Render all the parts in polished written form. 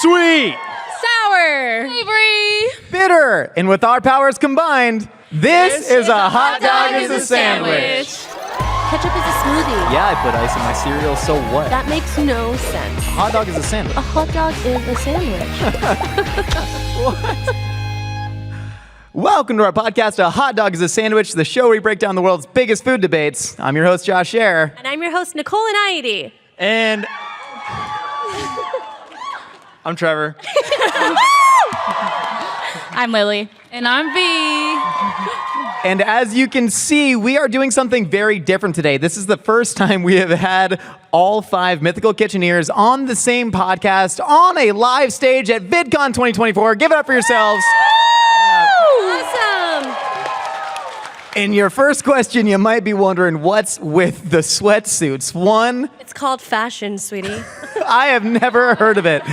Sweet. Sour. Savory. Bitter. And with our powers combined, this is a hot dog is a sandwich. Ketchup is a smoothie. Yeah, I put ice in my cereal, so what? That makes no sense. Hot dog is a sandwich. A hot dog is a sandwich. What? Welcome to our podcast, A Hot Dog is a Sandwich, the show where we break down the world's biggest food debates. I'm your host, Josh Scher. And I'm your host, Nicole and Heidi. And I'm Trevor. I'm Lily. And I'm V. And as you can see, we are doing something very different today. This is the first time we have had all 5 Mythical Kitcheneers on the same podcast on a live stage at Vidcon 2024. Give it up for yourselves. Awesome. In your first question, you might be wondering what's with the sweatsuits. One, It's called fashion, sweetie. I have never heard of it.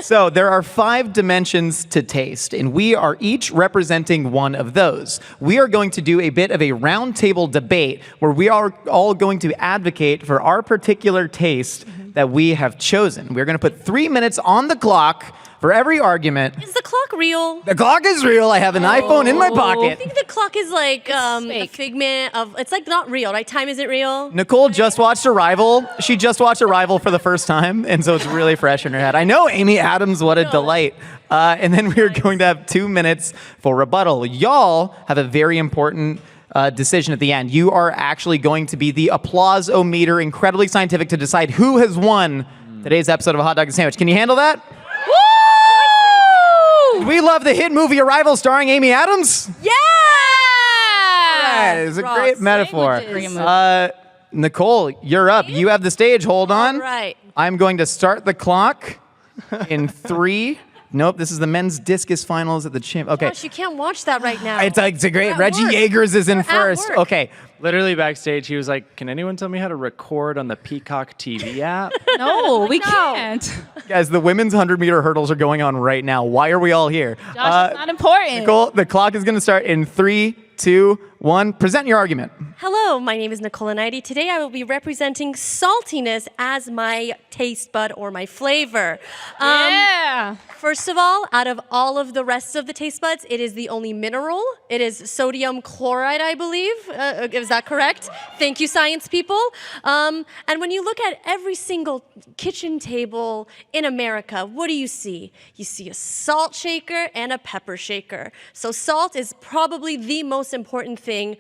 So there are 5 dimensions to taste, and we are each representing one of those. We are going to do a bit of a roundtable debate where we are all going to advocate for our particular taste that we have chosen. We're going to put 3 minutes on the clock for every argument. Is the clock real? The clock is real. I have an iPhone in my I pocket. think the clock is like a fake. figment of, it's like not real, right? Time isn't real. Nicole just watched Arrival. She just watched Arrival for the first time, and so it's really fresh in her head. I know, Amy Adams, what a delight. And then we're going to have 2 minutes for rebuttal. Y'all have a very important decision at the end. You are actually going to be the applause-o-meter, incredibly scientific, to decide who has won today's episode of A Hot Dog and Sandwich. Can you handle that? We love the hit movie Arrival starring Amy Adams. Yeah! That is a Rocks. great metaphor. Languages. Nicole, you're up. You have the stage. Hold on. All right. I'm going to start the clock in 3. Nope, this is the men's discus finals at the champ. Okay. Gosh, you can't watch that right now. It's a great. At Reggie work. Yeagers is in We're at first. work. Okay. Literally backstage, he was like, "Can anyone tell me how to record on the Peacock TV app?" No, we can't. Guys, the women's 100-meter hurdles are going on right now. Why are we all here? Josh, it's not important. Nicole, the clock is going to start in 3, 2, 1. Present your argument. Hello, my name is Nicole and Heidi. Today I will be representing saltiness as my taste bud or my flavor. Yeah. First of all, out of all of the rest of the taste buds, it is the only mineral. It is sodium chloride, I believe. Is that correct? Thank you, science people. And when you look at every single kitchen table in America, what do you see? You see a salt shaker and a pepper shaker. So salt is probably the most important thing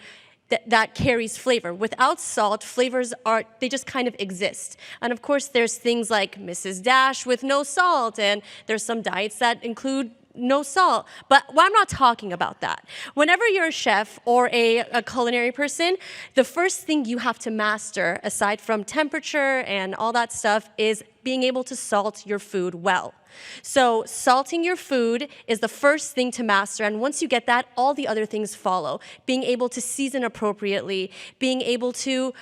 that carries flavor. Without salt, flavors they just kind of exist. And of course, there's things like Mrs. Dash with no salt, and there's some diets that include no salt. But I'm not talking about that. Whenever you're a chef or a culinary person, the first thing you have to master, aside from temperature and all that stuff, is being able to salt your food well. So salting your food is the first thing to master, and once you get that, all the other things follow. Being able to season appropriately, being able to,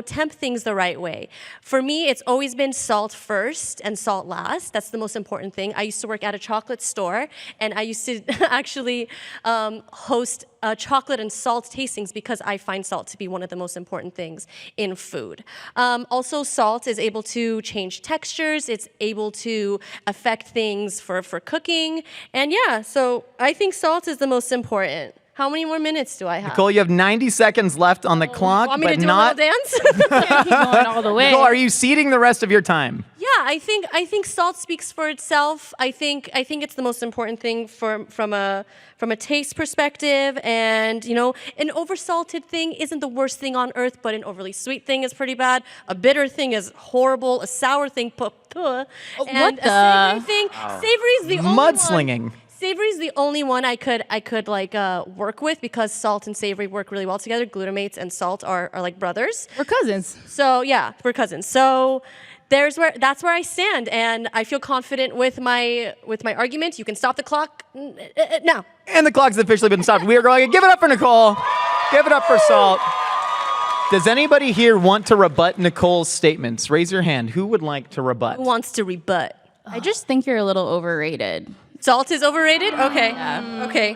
temp things the right way. For me, it's always been salt first and salt last. That's the most important thing. I used to work at a chocolate store, and I used to actually host chocolate and salt tastings because I find salt to be one of the most important things in food. Also, salt is able to change textures. It's able to affect things for cooking. And yeah, so I think salt is the most important. How many more minutes do I have? Nicole, you have 90 seconds left on the clock, Want me but to do not. a little dance? Can't keep going all the way. Nicole, are you ceding the rest of your time? Yeah, I think salt speaks for itself. I think it's the most important thing from a taste perspective, and an oversalted thing isn't the worst thing on earth, but an overly sweet thing is pretty bad. A bitter thing is horrible. A sour thing, and what a savory thing. Savory is the only Mudslinging. one. Savory is the only one I could work with because salt and savory work really well together. Glutamates and salt are like brothers. We're cousins. So yeah, we're cousins. So that's where I stand, and I feel confident with my argument. You can stop the clock now. And the clock's officially been stopped. We are going to give it up for Nicole. Give it up for salt. Does anybody here want to rebut Nicole's statements? Raise your hand. Who would like to rebut? Who wants to rebut? I just think you're a little overrated. Salt is overrated? Okay. Okay.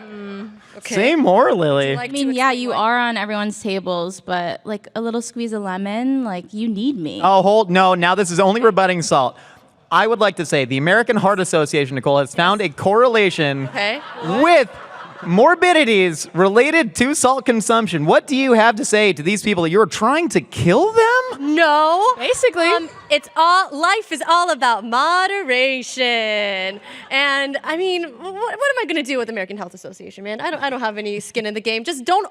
Okay. Say more, Lily. Like I mean, to yeah, explain you why? are on everyone's tables, but like a little squeeze of lemon, like you need me. Oh, no, now this is only rebutting salt. I would like to say the American Heart Association, Nicole, has found a correlation Okay. with morbidities related to salt consumption. What do you have to say to these people? You're trying to kill them? No. Basically. Life is all about moderation. And I mean, what am I going to do with the American Health Association, man? I don't have any skin in the game. Just don't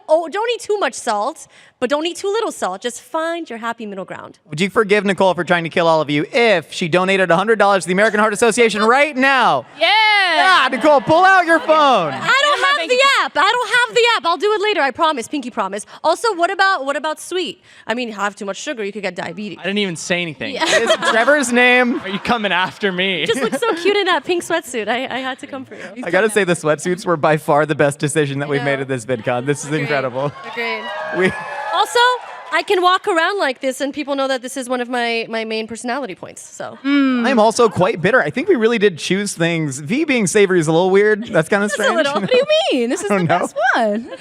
eat too much salt, but don't eat too little salt. Just find your happy middle ground. Would you forgive Nicole for trying to kill all of you if she donated $100 to the American Heart Association right now? Yeah. Nicole, pull out your phone. I don't have the app. I don't have the app. I'll do it later. I promise. Pinky promise. Also, what about sweet? I mean, have too much sugar, you could get diabetes. I didn't even say anything. Is Trevor's name? Are you coming after me? Just look so cute in that pink sweatsuit. I had to come for you. I gotta say, the sweatsuits were by far the best decision that we've know. made at this VidCon. This is incredible. Agreed. We, Also, I can walk around like this, and people know that this is one of my main personality points. So I'm also quite bitter. I think we really did choose things. V being savory is a little weird. That's kind of strange. little. What do you mean? This is the best one.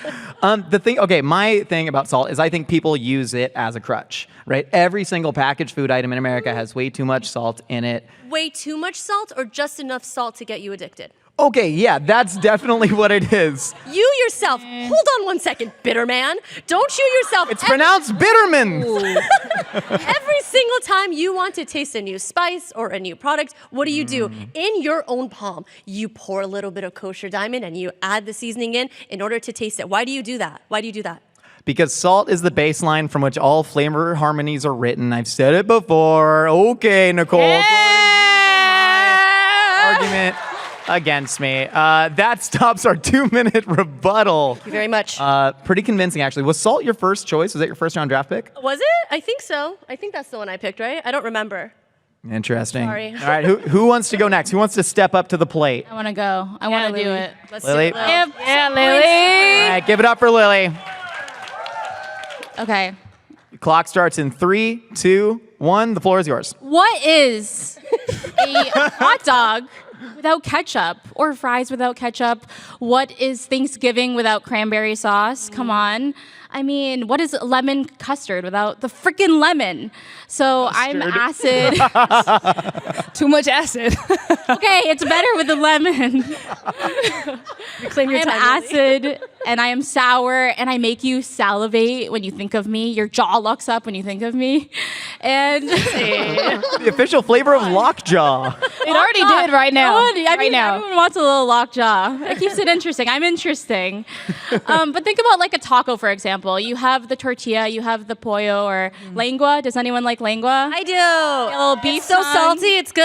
My thing about salt is I think people use it as a crutch, right? Every single packaged food item in America has way too much salt in it. way too much salt or just enough salt to get you addicted? Okay, yeah, that's definitely what it is. You yourself, hold on one second, bitter man. Don't you yourself. It's pronounced Bitterman. Every single time you want to taste a new spice or a new product, what do? In your own palm, you pour a little bit of kosher diamond and you add the seasoning in order to taste it. Why do you do that? Why do you do that? Because salt is the baseline from which all flavor harmonies are written. I've said it before. Okay, Nicole. Argument against me. That stops our 2-minute rebuttal. Thank you very much. Pretty convincing, actually. Was salt your first choice? Was that your first round draft pick? Was it? I think so. I think that's the one I picked, right? I don't remember. Interesting. Sorry. All right, who wants to go next? Who wants to step up to the plate? I want to go. I want to do it. Let's Lily? do it. Yeah, All Lily. right, give it up for Lily. Okay. Clock starts in 3, 2, 1. The floor is yours. What is a hot dog without ketchup or fries without ketchup? What is Thanksgiving without cranberry sauce? Come on. I mean, what is lemon custard without the freaking lemon? So I'm acid. Too much acid. Okay, it's better with the lemon. Reclaim your I am time, Lily. acid and I am sour and I make you salivate when you think of me. Your jaw locks up when you think of me. And The official flavor of lockjaw. It already did right now. Everyone wants a little lockjaw. It keeps it interesting. I'm interesting. But think about like a taco, for example. You have the tortilla, you have the pollo or lengua. Does anyone like lengua? I do. A little beef It's so tongue. salty, it's good.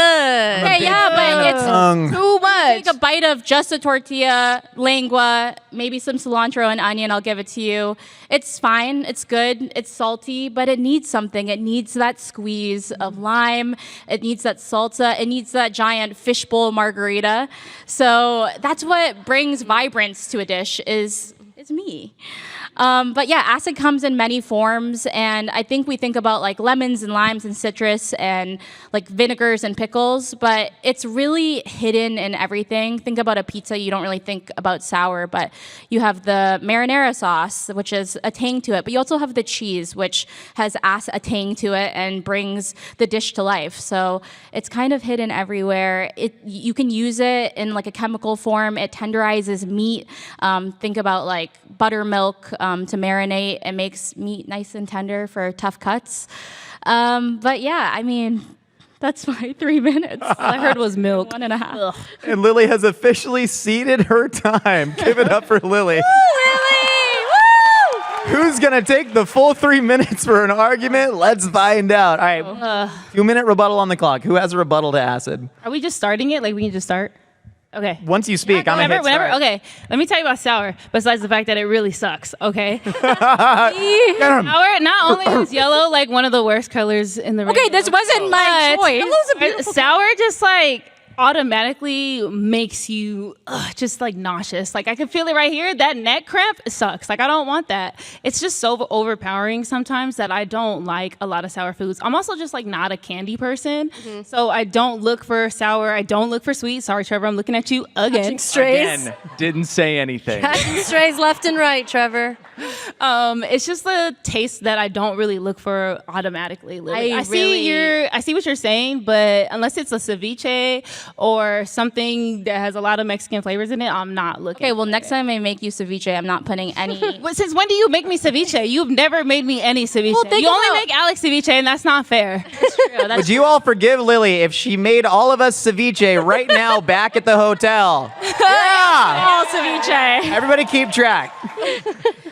Okay, yeah, but it's Tongue. Too much. take a bite of just a tortilla, lengua, maybe some cilantro and onion. I'll give it to you. It's fine. It's good. It's salty, but it needs something. It needs that squeeze of lime. It needs that salsa. It needs that giant fishbowl margarita. So that's what brings vibrance to a dish is me. But yeah, acid comes in many forms, and I think we think about like lemons and limes and citrus and like vinegars and pickles, but it's really hidden in everything. Think about a pizza, you don't really think about sour, but you have the marinara sauce, which is a tang to it, but you also have the cheese, which has a tang to it and brings the dish to life. So it's kind of hidden everywhere. You can use it in like a chemical form. It tenderizes meat. Think about like buttermilk to marinate. It makes meat nice and tender for tough cuts. But yeah, I mean, that's my 3 minutes. All I heard was milk. 1.5. And Lily has officially ceded her time. Give it up for Lily. Who's going to take the full 3 minutes for an argument? Let's find out. All right, 2-minute rebuttal on the clock. Who has a rebuttal to acid? Are we just starting it? Like we can just start? Okay. Once you speak, I'm going to hit start. Okay. Let me tell you about sour, besides the fact that it really sucks, okay? Get 'em. Sour not only is yellow like one of the worst colors in the Okay, this wasn't my choice. Sour just like automatically makes you just like nauseous. Like I can feel it right here. That neck cramp sucks. Like I don't want that. It's just so overpowering sometimes that I don't like a lot of sour foods. I'm also just like not a candy person. So I don't look for sour. I don't look for sweet. Sorry, Trevor, I'm looking at you again. Catching strays. Again, didn't say anything. Catching strays left and right, Trevor. It's just the taste that I don't really look for automatically. Lily. I see what you're saying, but unless it's a ceviche or something that has a lot of Mexican flavors in it, I'm not looking. Okay, well, next time I make you ceviche, I'm not putting any. Well, since when do you make me ceviche? You've never made me any ceviche. Well, you only make Alex ceviche, and that's not fair. That's true. Would you all forgive Lily if she made all of us ceviche right now back at the hotel? Yeah! All ceviche. Everybody keep track.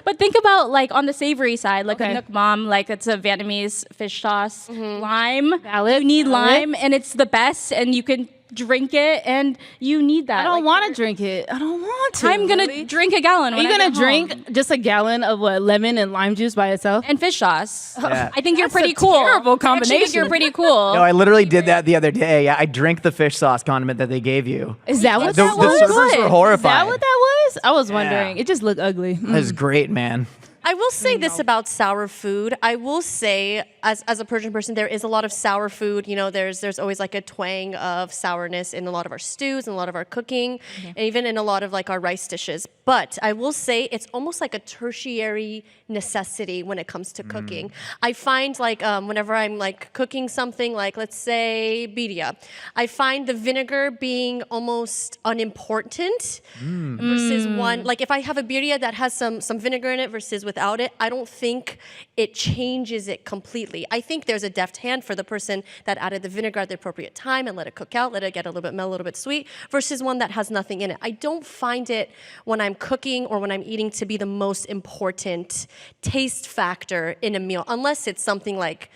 But think about like on the savory side, like Okay. a Nook Mom, like it's a Vietnamese fish sauce, lime. Valid. You need Valid. lime, and it's the best, and you can drink it, and you need that. I don't Like, want to drink it. I don't want to. I'm gonna Lily. drink a gallon. Are When you I gonna get drink home. just a gallon of what, lemon and lime juice by itself? and fish sauce? Yeah. I think you're That's pretty a cool. terrible I actually think combination. you're pretty cool. No, I literally did that the other day. Yeah, I drank the fish sauce condiment that they gave you. Is that what The, that the was? servers were Is that horrified. what that was? I was wondering. It just looked ugly. That was great, man. I will say this about sour food. I will say, as a Persian person, there is a lot of sour food. You know, there's always like a twang of sourness in a lot of our stews and a lot of our cooking, and even in a lot of like our rice dishes. But I will say it's almost like a tertiary necessity when it comes to cooking. I find like whenever I'm like cooking something like, let's say birria, I find the vinegar being almost unimportant versus one, like if I have a birria that has some vinegar in it versus without it, I don't think it changes it completely. I think there's a deft hand for the person that added the vinegar at the appropriate time and let it cook out, let it get a little bit melt, a little bit sweet, versus one that has nothing in it. I don't find it when I'm cooking or when I'm eating to be the most important taste factor in a meal, unless it's something like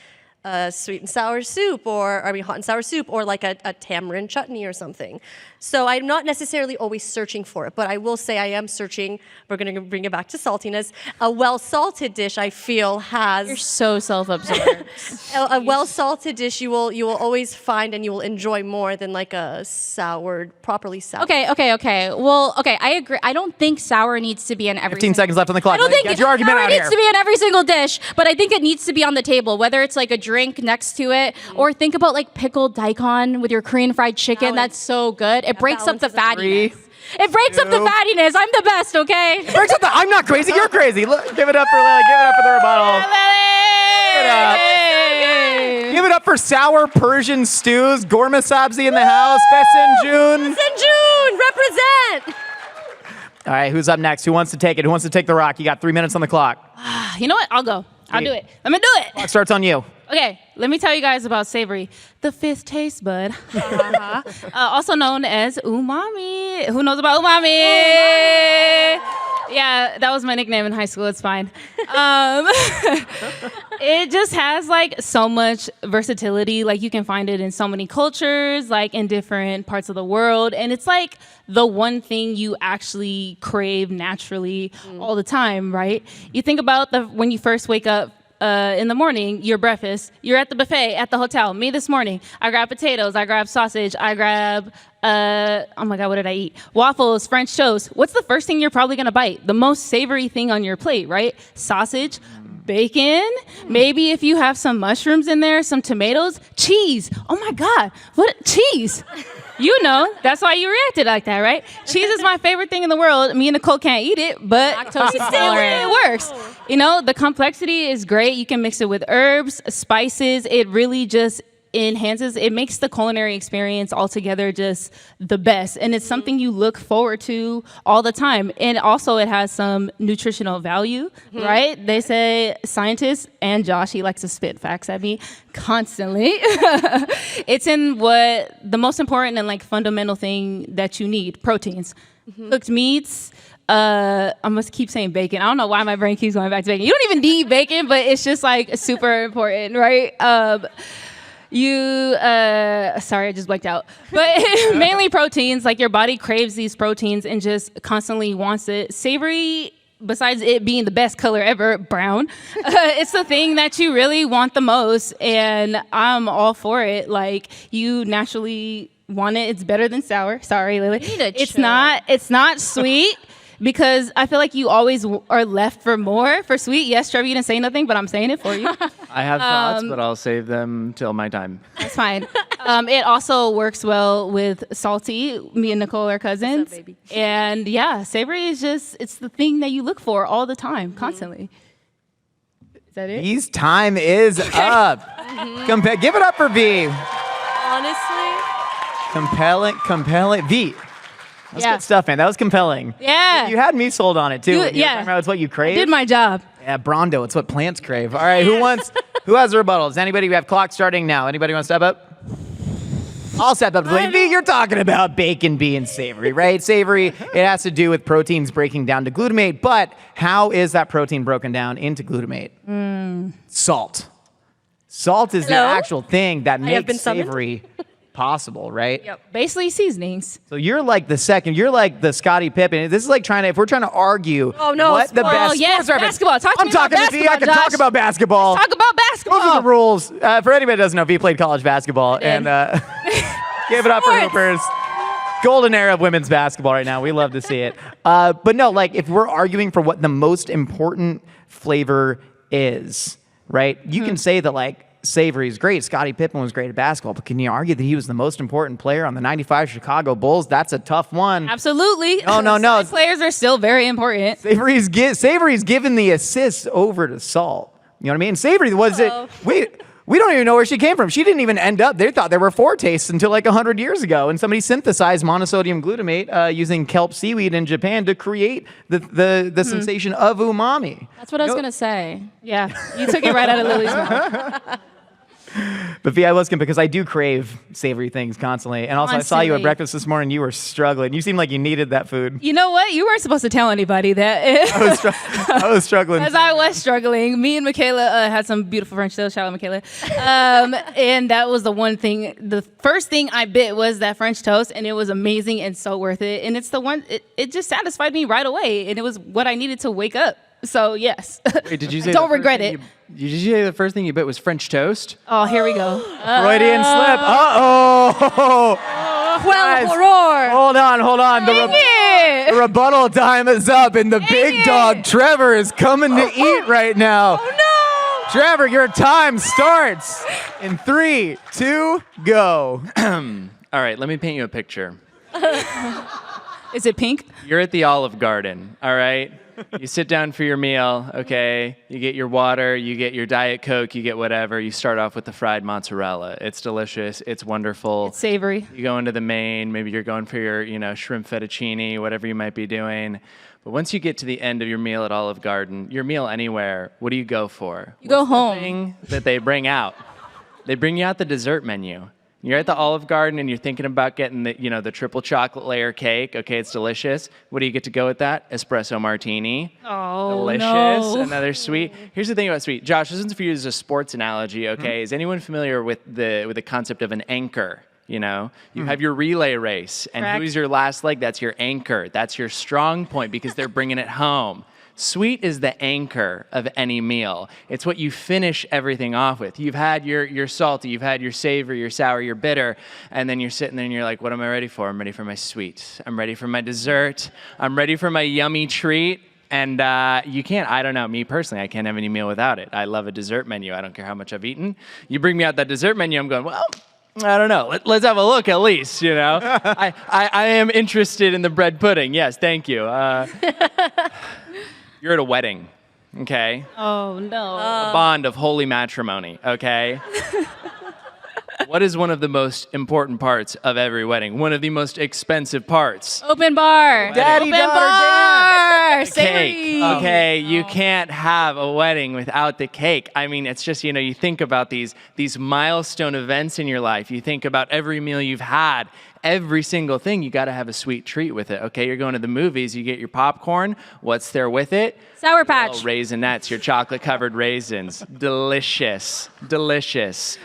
sweet and sour soup, or hot and sour soup, or like a tamarind chutney or something. So I'm not necessarily always searching for it, but I will say I am searching. We're going to bring it back to saltiness. A well-salted dish, I feel, has You're so self-absorbed. a well-salted dish. You will always find and you will enjoy more than like a properly soured. Okay. Well, okay, I agree. I don't think sour needs to be in every 15 seconds left on the clock. I don't think Get your argument sour out needs here. to be in every single dish, but I think it needs to be on the table, whether it's like a drink next to it, or think about like pickled daikon with your Korean fried chicken. Balance. That's so good. It breaks up the balance fattiness. is It breaks up the two. fattiness. I'm the best, okay? Breaks up the- I'm not crazy. You're crazy. Look, give it up for Lily. Give it up for the rebuttal. Give it up. Give it up for sour Persian stews. Gourmet Sabzi in the house. Bessen June. In June, represent. All right, who's up next? Who wants to take it? Who wants to take the rock? You got 3 minutes on the clock. You know what? I'll go. I'll do it. Let me do it. Clock starts on you. Okay, let me tell you guys about Savory, the fifth taste bud, also known as umami. Who knows about umami? Yeah, that was my nickname in high school. It's fine. It just has like so much versatility. Like you can find it in so many cultures, like in different parts of the world, and it's like the one thing you actually crave naturally all the time, right? You think about when you first wake up. In the morning, your breakfast, you're at the buffet at the hotel. Me this morning, I grab potatoes, I grab sausage, I grab, oh my God, what did I eat? Waffles, French toast. What's the first thing you're probably gonna bite? The most savory thing on your plate, right? Sausage, bacon, maybe if you have some mushrooms in there, some tomatoes, cheese. Oh my God, what, cheese? You know, that's why you reacted like that, right? Cheese is my favorite thing in the world. Me and Nicole can't eat it, but Lactose it works. You know, the complexity is great. You can mix it with herbs, spices. It really just enhances, it makes the culinary experience altogether just the best. And it's something you look forward to all the time. And also it has some nutritional value, right? They say scientists, and Josh, he likes to spit facts at me constantly. It's in what the most important and like fundamental thing that you need, proteins. Cooked meats, I must keep saying bacon. I don't know why my brain keeps going back to bacon. You don't even need bacon, but it's just like super important, right? Sorry, I just blanked out. But mainly proteins, like your body craves these proteins and just constantly wants it. Savory, besides it being the best color ever, brown, it's the thing that you really want the most. And I'm all for it. Like you naturally want it. It's better than sour. Sorry, Lily. need to It's chill. not. It's not sweet. Because I feel like you always are left for more for sweet. Yes, Trevor, you didn't say nothing, but I'm saying it for you. I have thoughts, but I'll save them till my time. That's fine. It also works well with salty. Me and Nicole are cousins. baby? And yeah, savory is just, it's the thing that you look for all the time, constantly. Is that it? V's time is up. Give it up for V. Honestly, Compelling. V. That's Yeah. good stuff, man. That was compelling. Yeah. You had me sold on it too. You- when you were yeah. talking about it's what you crave. Did my job. Yeah, Brondo. It's what plants crave. All right, who has a rebuttal? Does anybody? We have clock starting now. Anybody want to step up? I'll step up. V, you're talking about bacon being savory, right? Savory, it has to do with proteins breaking down to glutamate, but how is that protein broken down into glutamate? Salt. Salt is the Hello? actual thing that have been makes summoned. savory possible, right? Yep. Basically seasonings. So you're like the Scottie Pippen. This is like if we're trying to argue Oh, no, what the sports. best Oh, yes, sports reference. basketball. Talk to I'm me about talking to V. I basketball, can talk Josh. about basketball. Talk about Those are basketball. the rules. For anybody that doesn't know, V played college basketball. And give it up for Hoopers. Golden era of women's basketball right now. We love to see it. But no, like if we're arguing for what the most important flavor is, right? You can say that like savory is great. Scottie Pippen was great at basketball, but can you argue that he was the most important player on the '95 Chicago Bulls? That's a tough one. Absolutely. No. Side players are still very important. Savory's given the assist over to Salt. You know what I mean? Savory was it. We don't even know where she came from. She didn't even end up. They thought there were 4 tastes until like 100 years ago, and somebody synthesized monosodium glutamate using kelp seaweed in Japan to create the sensation of umami. That's what I was going to say. Yeah, you took it right out of Lily's mouth. But V, I was because I do crave savory things constantly, and also I saw you at Constantly. breakfast this morning. You were struggling. You seemed like you needed that food. You know what? You weren't supposed to tell anybody that. I was struggling. As I was struggling, me and Michaela had some beautiful French toast. Shout out, Michaela. And that was the one thing. The first thing I bit was that French toast, and it was amazing and so worth it. And it's the one. It just satisfied me right away, and it was what I needed to wake up. So yes. Wait, did you say Don't the first regret thing it. Did you say the first thing you bit was French toast? Oh, here we go. Freudian slip. Uh-oh. well, Guys, roar. Hold on. The rebuttal time is up, and the big dog Trevor is coming to eat right now. Oh no! Trevor, your time starts in 3, 2, go. All right, let me paint you a picture. Is it pink? You're at the Olive Garden, all right? You sit down for your meal, okay? You get your water, you get your Diet Coke, you get whatever. You start off with the fried mozzarella. It's delicious. It's wonderful. It's savory. You go into the main. Maybe you're going for your, shrimp fettuccine, whatever you might be doing. But once you get to the end of your meal at Olive Garden, your meal anywhere, what do you go for? You go What's the home. thing that they bring out? They bring you out the dessert menu. You're at the Olive Garden and you're thinking about getting the triple chocolate layer cake. Okay, it's delicious. What do you get to go with that? Espresso martini. Oh, Delicious. no. Another sweet. Here's the thing about sweet. Josh, this one's for you as a sports analogy, okay? Is anyone familiar with the concept of an anchor? You have your relay race, and Correct. who's your last leg? That's your anchor. That's your strong point because they're bringing it home. Sweet is the anchor of any meal. It's what you finish everything off with. You've had your salty, you've had your savory, your sour, your bitter, and then you're sitting there and you're like, what am I ready for? I'm ready for my sweet. I'm ready for my dessert. I'm ready for my yummy treat. And you can't, I don't know, me personally, I can't have any meal without it. I love a dessert menu. I don't care how much I've eaten. You bring me out that dessert menu, I'm going, well, I don't know. Let's have a look at least, I am interested in the bread pudding. Yes, thank you. You're at a wedding, okay? Oh, no. A bond of holy matrimony, okay? What is one of the most important parts of every wedding? One of the most expensive parts? Open bar. Daddy Open daughter bar. Cake. Savory. Okay, you can't have a wedding without the cake. I mean, it's just, you think about these milestone events in your life. You think about every meal you've had, every single thing, you got to have a sweet treat with it. Okay, you're going to the movies, you get your popcorn. What's there with it? Sour Patch. Oh, Raisinets, your chocolate-covered raisins. Delicious. Let's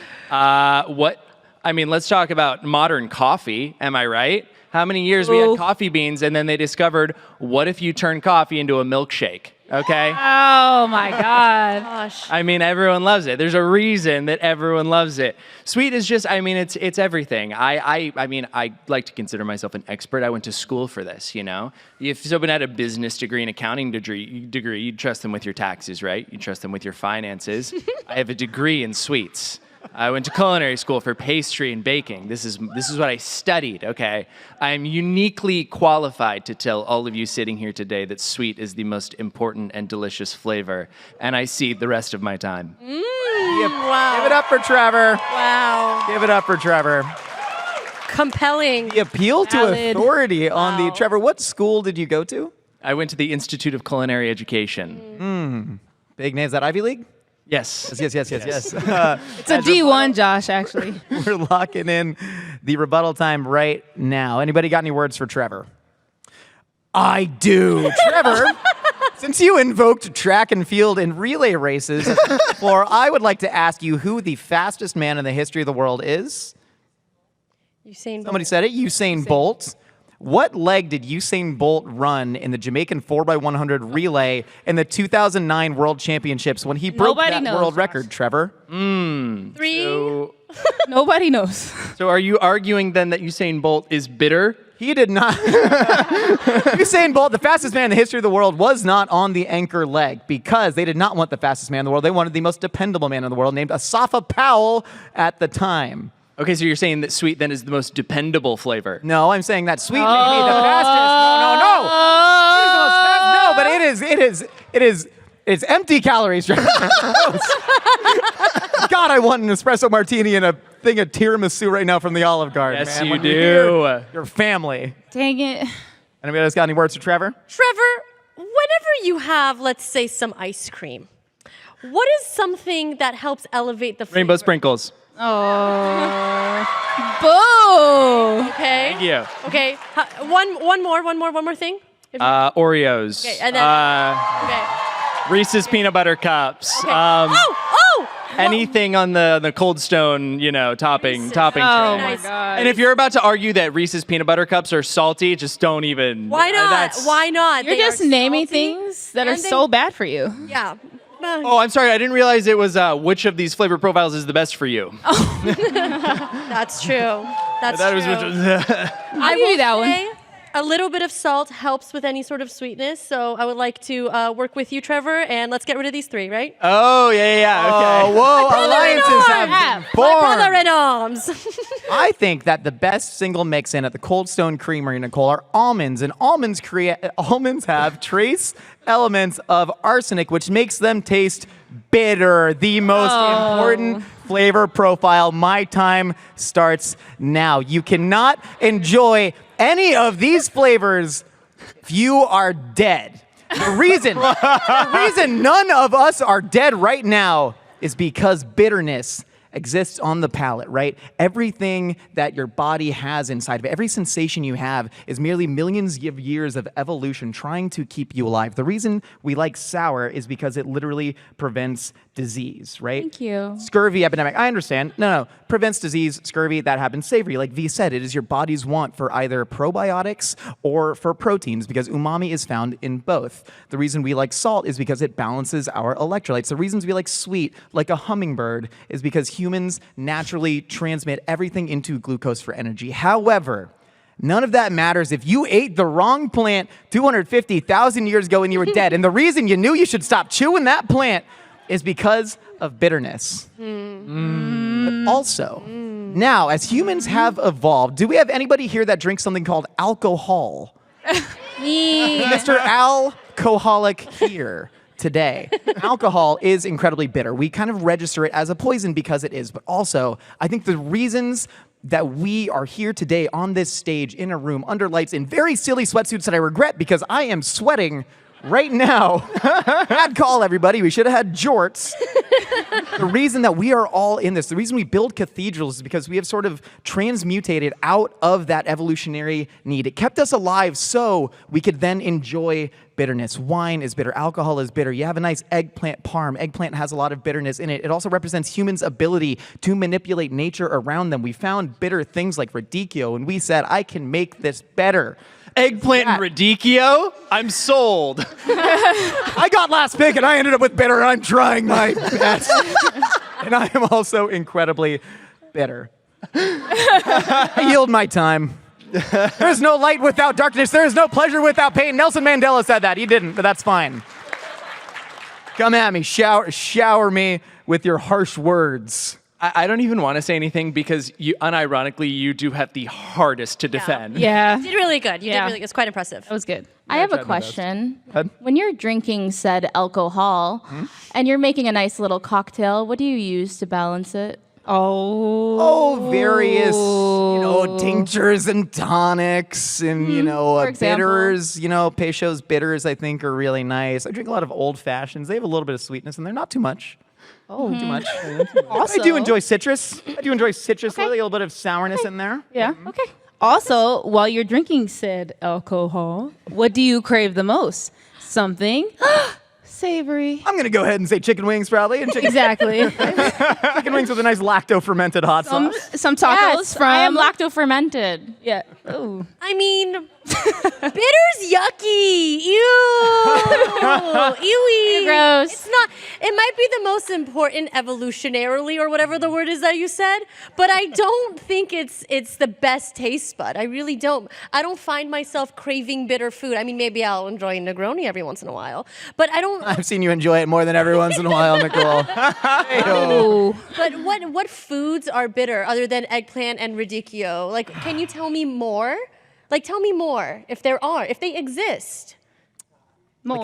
talk about modern coffee. Am I right? How many years we had coffee beans, and then they discovered, what if you turn coffee into a milkshake? okay? Oh my God. Gosh. I mean, everyone loves it. There's a reason that everyone loves it. Sweet is just, I mean, it's everything. I mean, I like to consider myself an expert. I went to school for this, you know? If someone had a business degree, an accounting degree, you'd trust them with your taxes, right? You trust them with your finances. I have a degree in sweets. I went to culinary school for pastry and baking. This is what I studied, okay? I'm uniquely qualified to tell all of you sitting here today that sweet is the most important and delicious flavor, and I cede the rest of my time. Wow. Give it up for Trevor. Wow. Give it up for Trevor. Compelling. The appeal to Valid. authority on the Wow. Trevor. What school did you go to? I went to the Institute of Culinary Education. Big names. That Ivy League? Yes. Yes. It's a D1, Josh, actually. We're locking in the rebuttal time right now. Anybody got any words for Trevor? I do. Trevor, since you invoked track and field and relay races as the floor, I would like to ask you who the fastest man in the history of the world is. Usain Bolt. Somebody said it. Usain Bolt. What leg did Usain Bolt run in the Jamaican 4x100 relay in the 2009 World Championships when he broke Nobody that knows, world Josh. record, Trevor? 3. So, Nobody knows. so are you arguing then that Usain Bolt is bitter? He did not. Usain Bolt, the fastest man in the history of the world, was not on the anchor leg because they did not want the fastest man in the world. They wanted the most dependable man in the world named Asafa Powell at the time. Okay, so you're saying that sweet then is the most dependable flavor. No, I'm saying that sweet may be the fastest. No. She's the most fast. No, but it's empty calories. God, I want an espresso martini and a thing of tiramisu right now from the Olive Garden. Yes, man. you When do. you're here, your family. Dang it. Anybody else got any words for Trevor? Trevor, whenever you have, let's say, some ice cream, what is something that helps elevate the flavor? Rainbow sprinkles. Oh. Boo. Okay. Thank you. Okay. One more thing. Oreos. Okay, and then okay. Reese's peanut butter cups. Okay. Oh! Anything on the Cold Stone, topping Reese's. tray. Oh my Nice. God. And if you're about to argue that Reese's peanut butter cups are salty, just don't even. Why not? That's- Why not? You're They just are naming salty, things that are and they- so bad for you. Yeah. Oh, I'm sorry. I didn't realize it was which of these flavor profiles is the best for you. That's true. That's That true. was I'll give you that one. say a little bit of salt helps with any sort of sweetness, so I would like to work with you, Trevor, and let's get rid of these 3, right? Oh, yeah. Okay. Oh, whoa, alliances have been My formed. brother in arms. I think that the best single mix in at the Cold Stone Creamery, Nicole, are almonds. And almonds have trace elements of arsenic, which makes them taste bitter. The most important flavor profile. My time starts now. You cannot enjoy any of these flavors if you are dead. The reason none of us are dead right now is because bitterness exists on the palate, right? Everything that your body has inside of it, every sensation you have is merely millions of years of evolution trying to keep you alive. The reason we like sour is because it literally prevents disease, right? Thank you. Scurvy epidemic. I understand. No. Prevents disease, scurvy, that happens. Savory, like V said, it is your body's want for either probiotics or for proteins because umami is found in both. The reason we like salt is because it balances our electrolytes. The reasons we like sweet, like a hummingbird, is because humans naturally transmit everything into glucose for energy. However, none of that matters if you ate the wrong plant 250,000 years ago and you were dead. And the reason you knew you should stop chewing that plant is because of bitterness. But also, now, as humans have evolved, do we have anybody here that drinks something called alcohol? Mr. Alcoholic here today. Alcohol is incredibly bitter. We kind of register it as a poison because it is, but also, I think the reasons that we are here today on this stage in a room under lights in very silly sweatsuits that I regret because I am sweating right now. Bad call, everybody. We should have had jorts. The reason that we are all in this, the reason we build cathedrals is because we have sort of transmutated out of that evolutionary need. It kept us alive so we could then enjoy bitterness. Wine is bitter. Alcohol is bitter. You have a nice eggplant parm. Eggplant has a lot of bitterness in it. It also represents humans' ability to manipulate nature around them. We found bitter things like radicchio, and we said, I can make this better. Eggplant and radicchio? I'm sold. I got last pick and I ended up with bitter and I'm trying my best. And I am also incredibly bitter. I yield my time. There's no light without darkness. There is no pleasure without pain. Nelson Mandela said that. He didn't, but that's fine. Come at me. Shower me with your harsh words. I don't even want to say anything because unironically, you do have the hardest to defend. Yeah. You did really good. You did Yeah. really good. It's quite impressive. That was good. I have a tried my best. question. ahead. When you're drinking said alcohol and you're making a nice little cocktail, what do you use to balance it? Oh, various, tinctures and tonics and, For example. bitters. Peychaud's bitters, I think, are really nice. I drink a lot of old fashions. They have a little bit of sweetness in there. Not too much. Oh, Too much. Also, I do enjoy citrus. A Okay. little bit of sourness in there. Yeah. Okay. Also, while you're drinking said alcohol, what do you crave the most? Something savory. I'm going to go ahead and say chicken wings, probably. And Exactly. chicken wings with a nice lacto-fermented hot sauce. Some tacos Yes, from. I am lacto fermented. Yeah. Ooh. I mean, bitter's yucky. Ew. Ewy. Gross. It's not. It might be the most important evolutionarily or whatever the word is that you said, but I don't think it's the best taste bud. I really don't. I don't find myself craving bitter food. I mean, maybe I'll enjoy a Negroni every once in a while, but I don't. I've seen you enjoy it more than every once in a while, Nicole. Hey-o. But what foods are bitter other than eggplant and radicchio? Like, can you tell me more? Like, tell me more if they exist. More.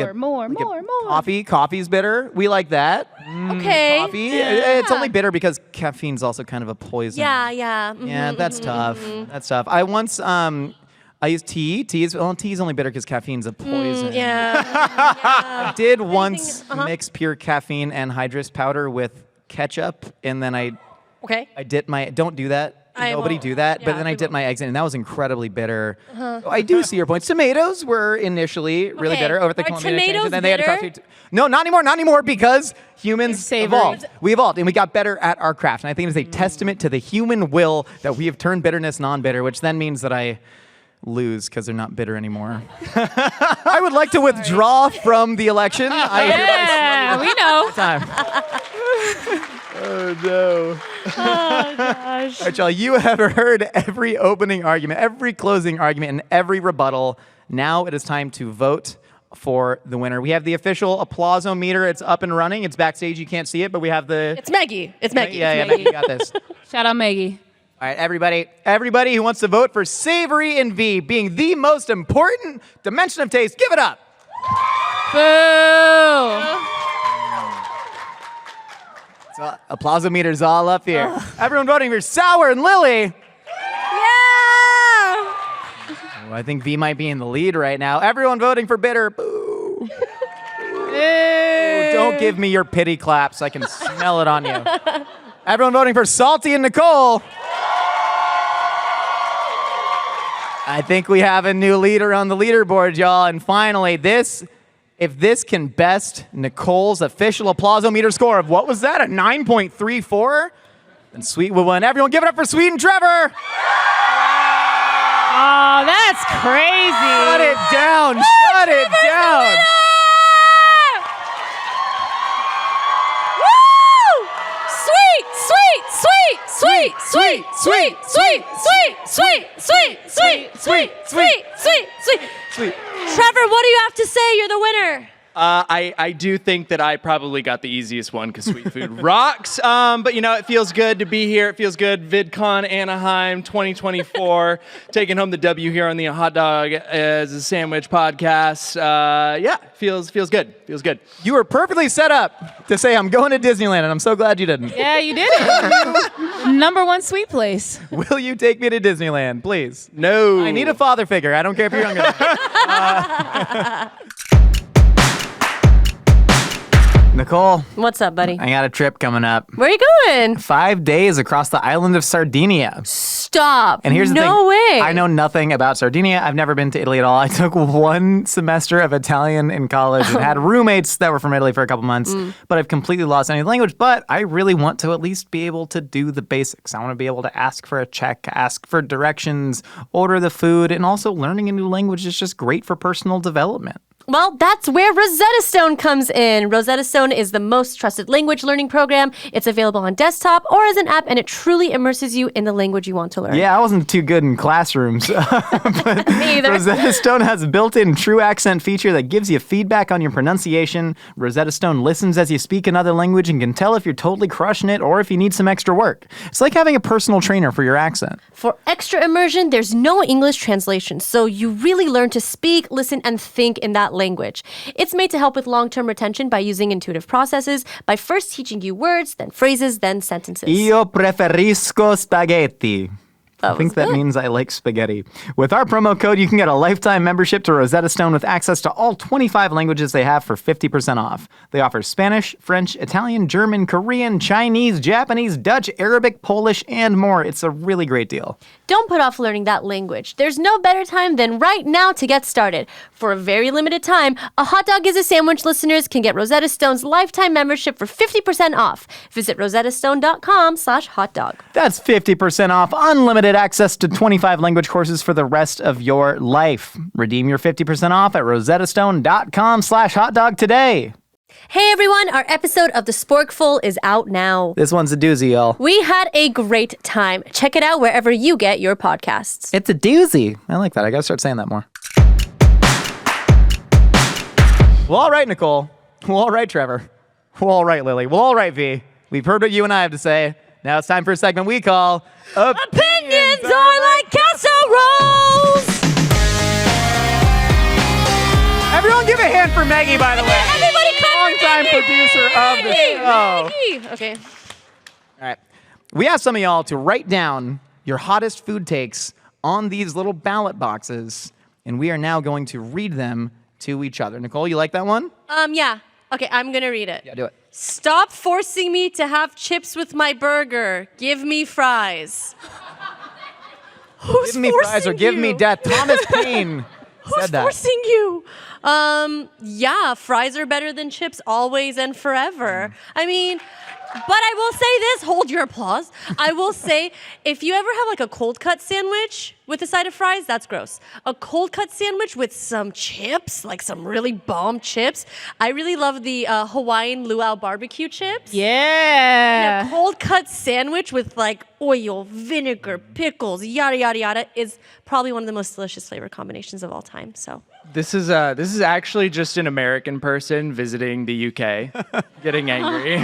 Coffee's bitter. We like that. Okay. Coffee. Yeah. It's only bitter because caffeine's also kind of a poison. Yeah. Yeah, that's tough. That's tough. I once I used tea. Tea's only bitter because caffeine's a poison. Yeah. I did once uh-huh. mix pure caffeine and hydrous powder with ketchup, and then I Okay. dipped my. Don't do that. I Nobody won't. do that. Yeah, But then I we dipped won't. my eggs in, and that was incredibly bitter. So I do see your points. Tomatoes were initially really Okay. bitter over at the Are Colombian Exchange, tomatoes and then they had a bitter? coffee. No, not anymore because humans It's savory. evolved. We evolved, and we got better at our craft. And I think it is a testament to the human will that we have turned bitterness non-bitter, which then means that I lose because they're not bitter anymore. I would like to withdraw from the election. Yeah, we know. Time. Oh no. Oh gosh. All right, y'all, you have heard every opening argument, every closing argument, and every rebuttal. Now it is time to vote for the winner. We have the official applause-o-meter. It's up and running. It's backstage. You can't see it, but we have the... It's Maggie. It's Maggie. Yeah, Maggie, you got this. Shout out Maggie. All right, everybody who wants to vote for Savory and V being the most important dimension of taste, give it up. Boo. So, applause-o-meter's all up here. Everyone voting for Sour and Lily. Yeah. Oh, I think V might be in the lead right now. Everyone voting for Bitter. Boo. Don't give me your pity claps. I can smell it on you. Everyone voting for Salty and Nicole. I think we have a new leader on the leaderboard, y'all. And finally, if this can best Nicole's official applause-o-meter score of, what was that, a 9.34? Then Sweet will win. Everyone give it up for Sweet and Trevor. Oh, that's crazy. Shut it down. Shut it down. Sweet. Trevor, what do you have to say? You're the winner. I do think that I probably got the easiest one because sweet food rocks. But it feels good to be here. It feels good. VidCon Anaheim 2024, taking home the W here on the Hot Dog as a Sandwich podcast. Feels good. Feels good. You were perfectly set up to say I'm going to Disneyland, and I'm so glad you didn't. Yeah, you did it. Number one sweet place. Will you take me to Disneyland, please? No. I need a father figure. I don't care if you're younger. Nicole, What's up, buddy? I got a trip coming up. Where are you going? 5 days across the island of Sardinia. Stop. And here's the thing. No way. I know nothing about Sardinia. I've never been to Italy at all. I took 1 semester of Italian in college and had roommates that were from Italy for a couple months, but I've completely lost any language. But I really want to at least be able to do the basics. I want to be able to ask for a check, ask for directions, order the food, and also learning a new language is just great for personal development. Well, that's where Rosetta Stone comes in. Rosetta Stone is the most trusted language learning program. It's available on desktop or as an app, and it truly immerses you in the language you want to learn. Yeah, I wasn't too good in classrooms. But Me either. Rosetta Stone has a built-in true accent feature that gives you feedback on your pronunciation. Rosetta Stone listens as you speak another language and can tell if you're totally crushing it or if you need some extra work. It's like having a personal trainer for your accent. For extra immersion, there's no English translation, so you really learn to speak, listen, and think in that language. It's made to help with long-term retention by using intuitive processes, by first teaching you words, then phrases, then sentences. Io preferisco spaghetti. I think that good. means I like spaghetti. With our promo code, you can get a lifetime membership to Rosetta Stone with access to all 25 languages they have for 50% off. They offer Spanish, French, Italian, German, Korean, Chinese, Japanese, Dutch, Arabic, Polish, and more. It's a really great deal. Don't put off learning that language. There's no better time than right now to get started. For a very limited time, a Hot Dog is a Sandwich listeners can get Rosetta Stone's lifetime membership for 50% off. Visit rosettastone.com/hotdog. That's 50% off unlimited access to 25 language courses for the rest of your life. Redeem your 50% off at rosettastone.com/hotdog today. Hey everyone, our episode of The Sporkful is out now. This one's a doozy, y'all. We had a great time. Check it out wherever you get your podcasts. It's a doozy. I like that. I gotta start saying that more. Well, all right, Nicole. Well, all right, Trevor. Well, all right, Lily. Well, all right, V. We've heard what you and I have to say. Now it's time for a segment we call Opinions are like casseroles. Everyone give a hand for Maggie, by the way. Everybody clap for Longtime Maggie. producer of the show. Maggie. Okay. All right. We asked some of y'all to write down your hottest food takes on these little ballot boxes, and we are now going to read them to each other. Nicole, you like that one? Yeah. Okay, I'm gonna read it. Yeah, do it. Stop forcing me to have chips with my burger. Give me fries. Who's Give me fries or give me death. Thomas Paine Who's said that. forcing you? Yeah, fries are better than chips always and forever. I mean, but I will say this, hold your applause. I will say, if you ever have like a cold cut sandwich with a side of fries, that's gross. A cold cut sandwich with some chips, like some really bomb chips. I really love the Hawaiian luau barbecue chips. Yeah. And a cold cut sandwich with like oil, vinegar, pickles, yada, yada, yada is probably one of the most delicious flavor combinations of all time, so. This is actually just an American person visiting the UK, getting angry.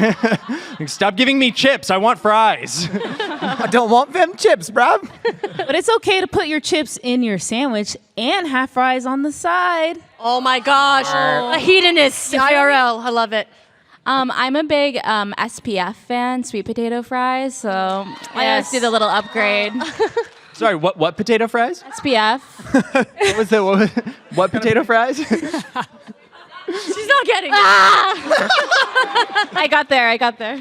Like, stop giving me chips. I want fries. I don't want them chips, bruh. But it's okay to put your chips in your sandwich and have fries on the side. Oh my gosh, a hedonist, IRL, I love it. I'm a big SPF fan, sweet potato fries, so I always do the little upgrade. Sorry, what potato fries? SPF. What potato fries? She's not getting it. I got there.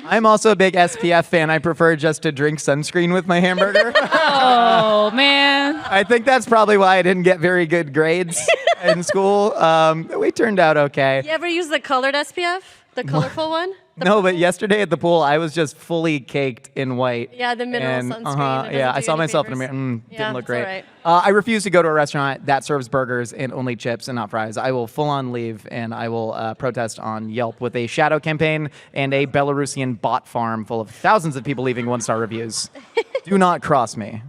I'm also a big SPF fan. I prefer just to drink sunscreen with my hamburger. Oh, man. I think that's probably why I didn't get very good grades in school. We turned out okay. You ever use the colored SPF? The colorful one? No, but yesterday at the pool, I was just fully caked in white. Yeah, the mineral And, sunscreen. It doesn't yeah, I do saw any myself in a favors. mirror. Yeah, Didn't look it's great. all right. I refuse to go to a restaurant that serves burgers and only chips and not fries. I will full on leave, and I will protest on Yelp with a shadow campaign and a Belarusian bot farm full of thousands of people leaving 1-star reviews. Do not cross me.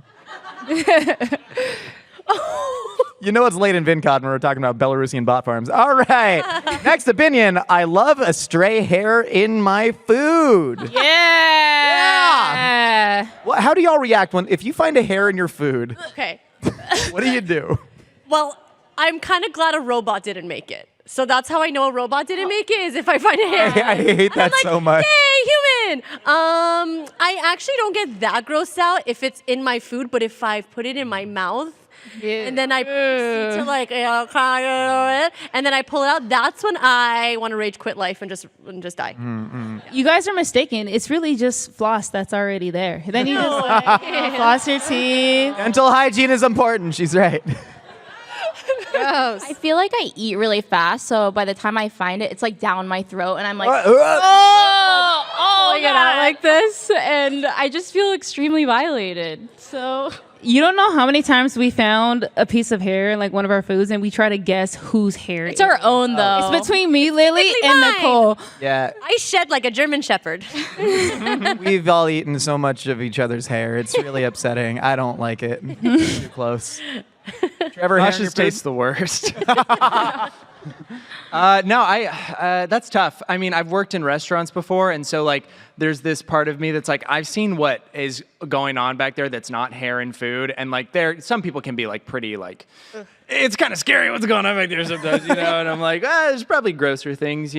You know it's late in Vidcon when we're talking about Belarusian bot farms. All right. Next opinion. I love a stray hair in my food. Yeah. How do y'all react if you find a hair in your food? Okay. What do you do? Well, I'm kind of glad a robot didn't make it. So that's how I know a robot didn't make it, is if I find a hair. I hate that so much. Hey, human! I actually don't get that grossed out if it's in my food, but if I put it in my mouth, and then I proceed to like, and then I pull it out, that's when I want to rage quit life and just die. You guys are mistaken. It's really just floss that's already there. Then you just floss your teeth. Dental hygiene is important. She's right. Gross. I feel like I eat really fast, so by the time I find it, it's like down my throat, and I'm like, Oh, get out like this, and I just feel extremely violated. So You don't know how many times we found a piece of hair in like one of our foods, and we try to guess whose hair it's our own, though. It's between me, Lily, and mine. Nicole. Yeah. I shed like a German Shepherd. We've all eaten so much of each other's hair. It's really upsetting. I don't like it. It's too close. Trevor, hair in your Josh's tastes the worst. That's tough. I mean, I've worked in restaurants before, and so like there's this part of me that's like, I've seen what is going on back there that's not hair and food, and like some people can be like pretty like, it's kind of scary what's going on back there sometimes, and I'm like, there's probably grosser things,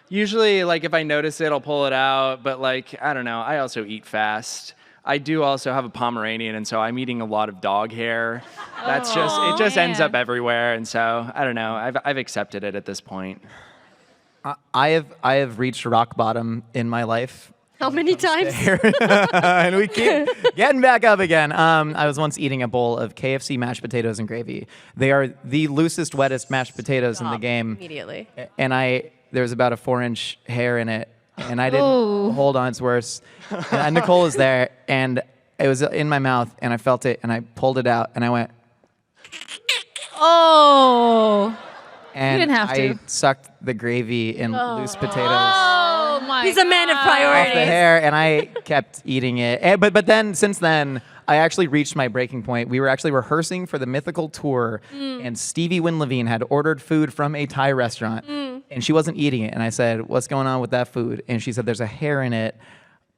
Usually, like if I notice it, I'll pull it out, but like, I don't know, I also eat fast. I do also have a Pomeranian, and so I'm eating a lot of dog hair. It just ends up everywhere, and so I don't know. I've accepted it at this point. I have reached rock bottom in my life. How many times? And we keep getting back up again. I was once eating a bowl of KFC mashed potatoes and gravy. They are the loosest, wettest mashed potatoes in the game. Immediately. And there was about a 4-inch hair in it. And I didn't hold on, it's worse. And Nicole was there, and it was in my mouth, and I felt it, and I pulled it out, and I went, Oh. and didn't have to. I sucked the gravy in loose potatoes Oh my He's a man of off priorities. the hair, and I kept eating it. But then, since then, I actually reached my breaking point. We were actually rehearsing for the Mythical tour, and Stevie Winlevine had ordered food from a Thai restaurant, and she wasn't eating it. And I said, "What's going on with that food?" And she said, "There's a hair in it.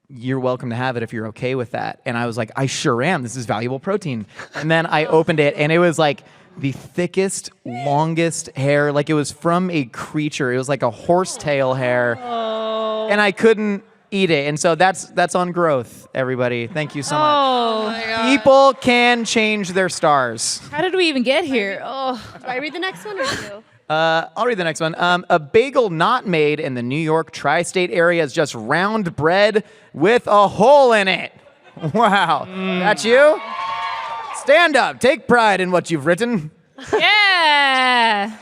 You're welcome to have it if you're okay with that." And I was like, "I sure am. This is valuable protein." And then I opened it, and it was like the thickest, longest hair. Like it was from a creature. It was like a horsetail hair, and I couldn't eat it. And so that's on growth, everybody. Thank you so much. Oh. People can change their stars. How did we even get here? Oh. Do I read the next one or you? I'll read the next one. A bagel not made in the New York tri-state area is just round bread with a hole in it. Wow. That's you? Stand up. Take pride in what you've written. Yeah. What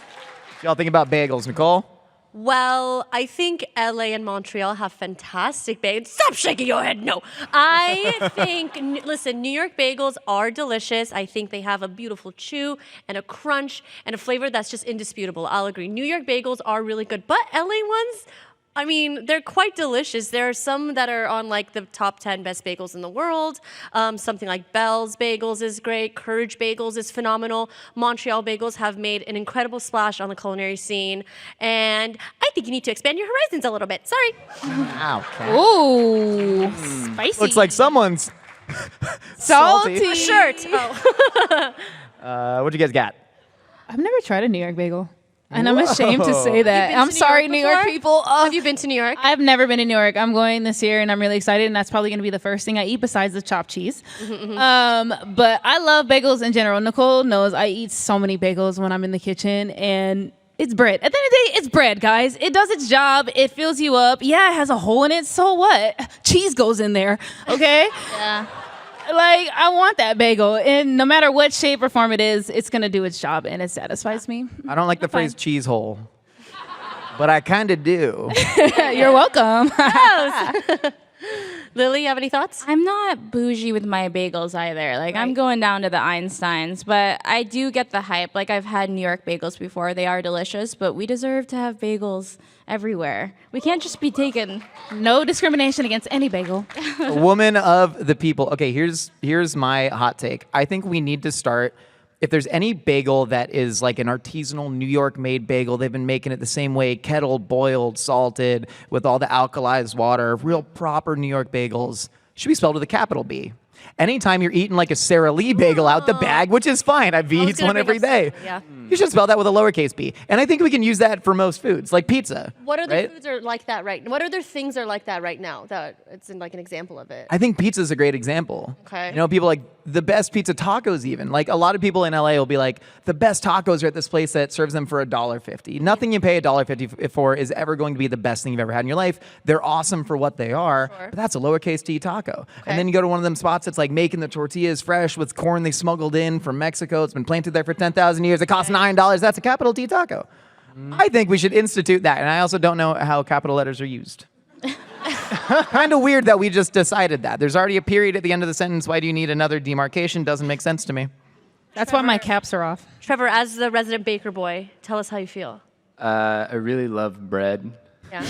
y'all think about bagels, Nicole? Well, I think LA and Montreal have fantastic bagels. Stop shaking your head. No. I think, listen, New York bagels are delicious. I think they have a beautiful chew and a crunch and a flavor that's just indisputable. I'll agree. New York bagels are really good, but LA ones, I mean, they're quite delicious. There are some that are on like the top 10 best bagels in the world. Something like Bell's Bagels is great. Courage Bagels is phenomenal. Montreal Bagels have made an incredible splash on the culinary scene. And I think you need to expand your horizons a little bit. Sorry. Wow. Ooh. Spicy. Looks like someone's salty. A shirt. Oh. What'd you guys got? I've never tried a New York bagel. And I'm ashamed to say that. been I'm to New sorry, York New York before? people. Have you been to New York? I've never been to New York. I'm going this year, and I'm really excited, and that's probably going to be the first thing I eat besides the chopped cheese. But I love bagels in general. Nicole knows I eat so many bagels when I'm in the kitchen, and it's bread. At the end of the day, it's bread, guys. It does its job. It fills you up. Yeah, it has a hole in it. So what? Cheese goes in there, okay? Yeah. Like, I want that bagel, and no matter what shape or form it is, it's going to do its job, and it satisfies me. I don't like the phrase cheese hole, but I kind of do. You're welcome. Lily, you have any thoughts? I'm not bougie with my bagels either. Like, I'm going down to the Einsteins, but I do get the hype. Like, I've had New York bagels before. They are delicious, but we deserve to have bagels everywhere. We can't just be taken. No discrimination against any bagel. A woman of the people. Okay, here's my hot take. I think we need to start, if there's any bagel that is like an artisanal New York made bagel, they've been making it the same way, kettled, boiled, salted, with all the alkalized water, real proper New York bagels, should be spelled with a capital B. Anytime you're eating like a Sara Lee bagel out the bag, which is fine, I've eaten one every day. Yeah. You should spell that with a lowercase b. And I think we can use that for most foods, like pizza. What other right? foods are like that right now? What other things are like that right now? That it's in like an example of it. I think pizza's a great example. Okay. You know, people like the best pizza tacos even. Like a lot of people in LA will be like, the best tacos are at this place that serves them for $1.50. Nothing you pay $1.50 for is ever going to be the best thing you've ever had in your life. They're awesome for what they are, but that's a lowercase t taco. And then you go to one of them spots that's like making the tortillas fresh with corn they smuggled in from Mexico. It's been planted there for 10,000 years. It costs $9. That's a capital T taco. I think we should institute that. And I also don't know how capital letters are used. Kind of weird that we just decided that. There's already a period at the end of the sentence. Why do you need another demarcation? Doesn't make sense to me. That's why my caps are off. Trevor, as the resident baker boy, tell us how you feel. I really love bread. Yeah.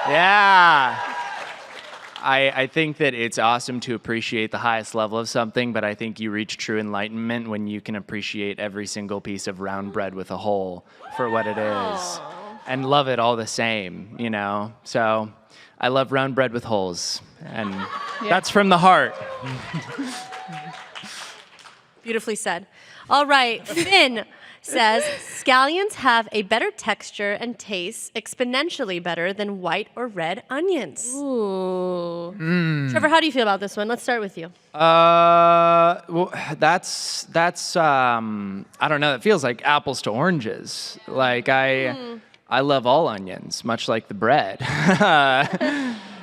Yeah. I think that it's awesome to appreciate the highest level of something, but I think you reach true enlightenment when you can appreciate every single piece of round bread with a hole for what it is and love it all the same, you know? So I love round bread with holes, and that's from the heart. Beautifully said. All right, Finn says, scallions have a better texture and taste exponentially better than white or red onions. Ooh. Trevor, how do you feel about this one? Let's start with you. Well, that's I don't know. It feels like apples to oranges. Like I love all onions, much like the bread.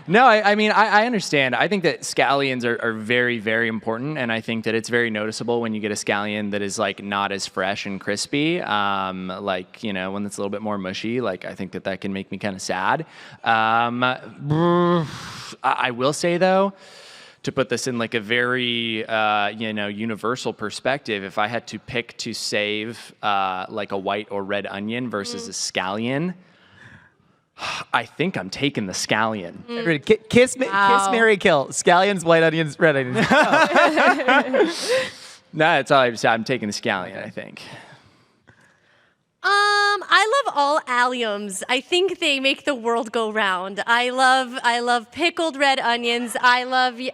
No, I mean, I understand. I think that scallions are very, very important, and I think that it's very noticeable when you get a scallion that is, like, not as fresh and crispy, like, you know, when it's a little bit more mushy. Like, I think that can make me kind of sad. I will say, though, to put this in, like, a very, universal perspective, if I had to pick to save, like, a white or red onion versus a scallion, I think I'm taking the scallion. Kiss, marry, kill. Scallions, white onions, red onions. No, that's all I've said. I'm taking the scallion, I think. I love all alliums. I think they make the world go round. I love pickled red onions. I love Is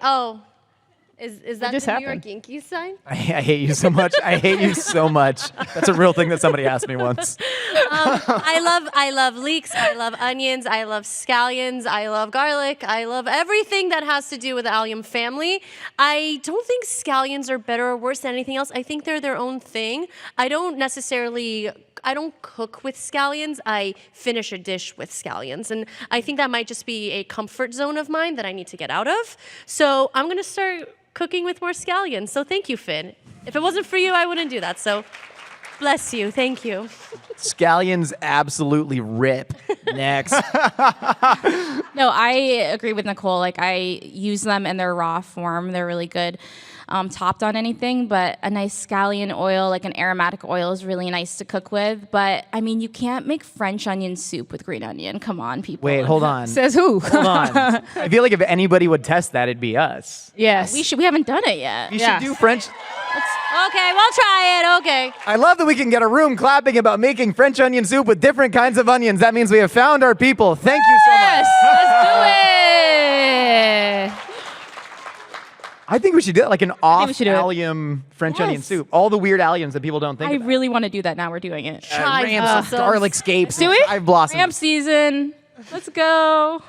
that just the New happened? York Yankees sign? I hate you so much. I hate you so much. That's a real thing that somebody asked me once. I love leeks. I love onions. I love scallions. I love garlic. I love everything that has to do with the allium family. I don't think scallions are better or worse than anything else. I think they're their own thing. I don't cook with scallions. I finish a dish with scallions. And I think that might just be a comfort zone of mine that I need to get out of. So I'm going to start cooking with more scallions. So thank you, Finn. If it wasn't for you, I wouldn't do that. So bless you. Thank you. Scallions absolutely rip. Next. No, I agree with Nicole. Like, I use them in their raw form. They're really good topped on anything, but a nice scallion oil, like an aromatic oil, is really nice to cook with. But, I mean, you can't make French onion soup with green onion. Come on, people. Wait, hold on. Says who? Hold on. I feel like if anybody would test that, it'd be us. Yes. We haven't done it yet. You should do French. Okay, we'll try it. Okay. I love that we can get a room clapping about making French onion soup with different kinds of onions. That means we have found our people. Thank you so much. Yes, let's do it. I think we should do it like an off we should do it. allium French onion Yes. soup. All the weird alliums that people don't think I about. really want to do that now. We're doing it. Ramps, garlic scapes, Do it? chive blossoms. Ramp season. Let's go.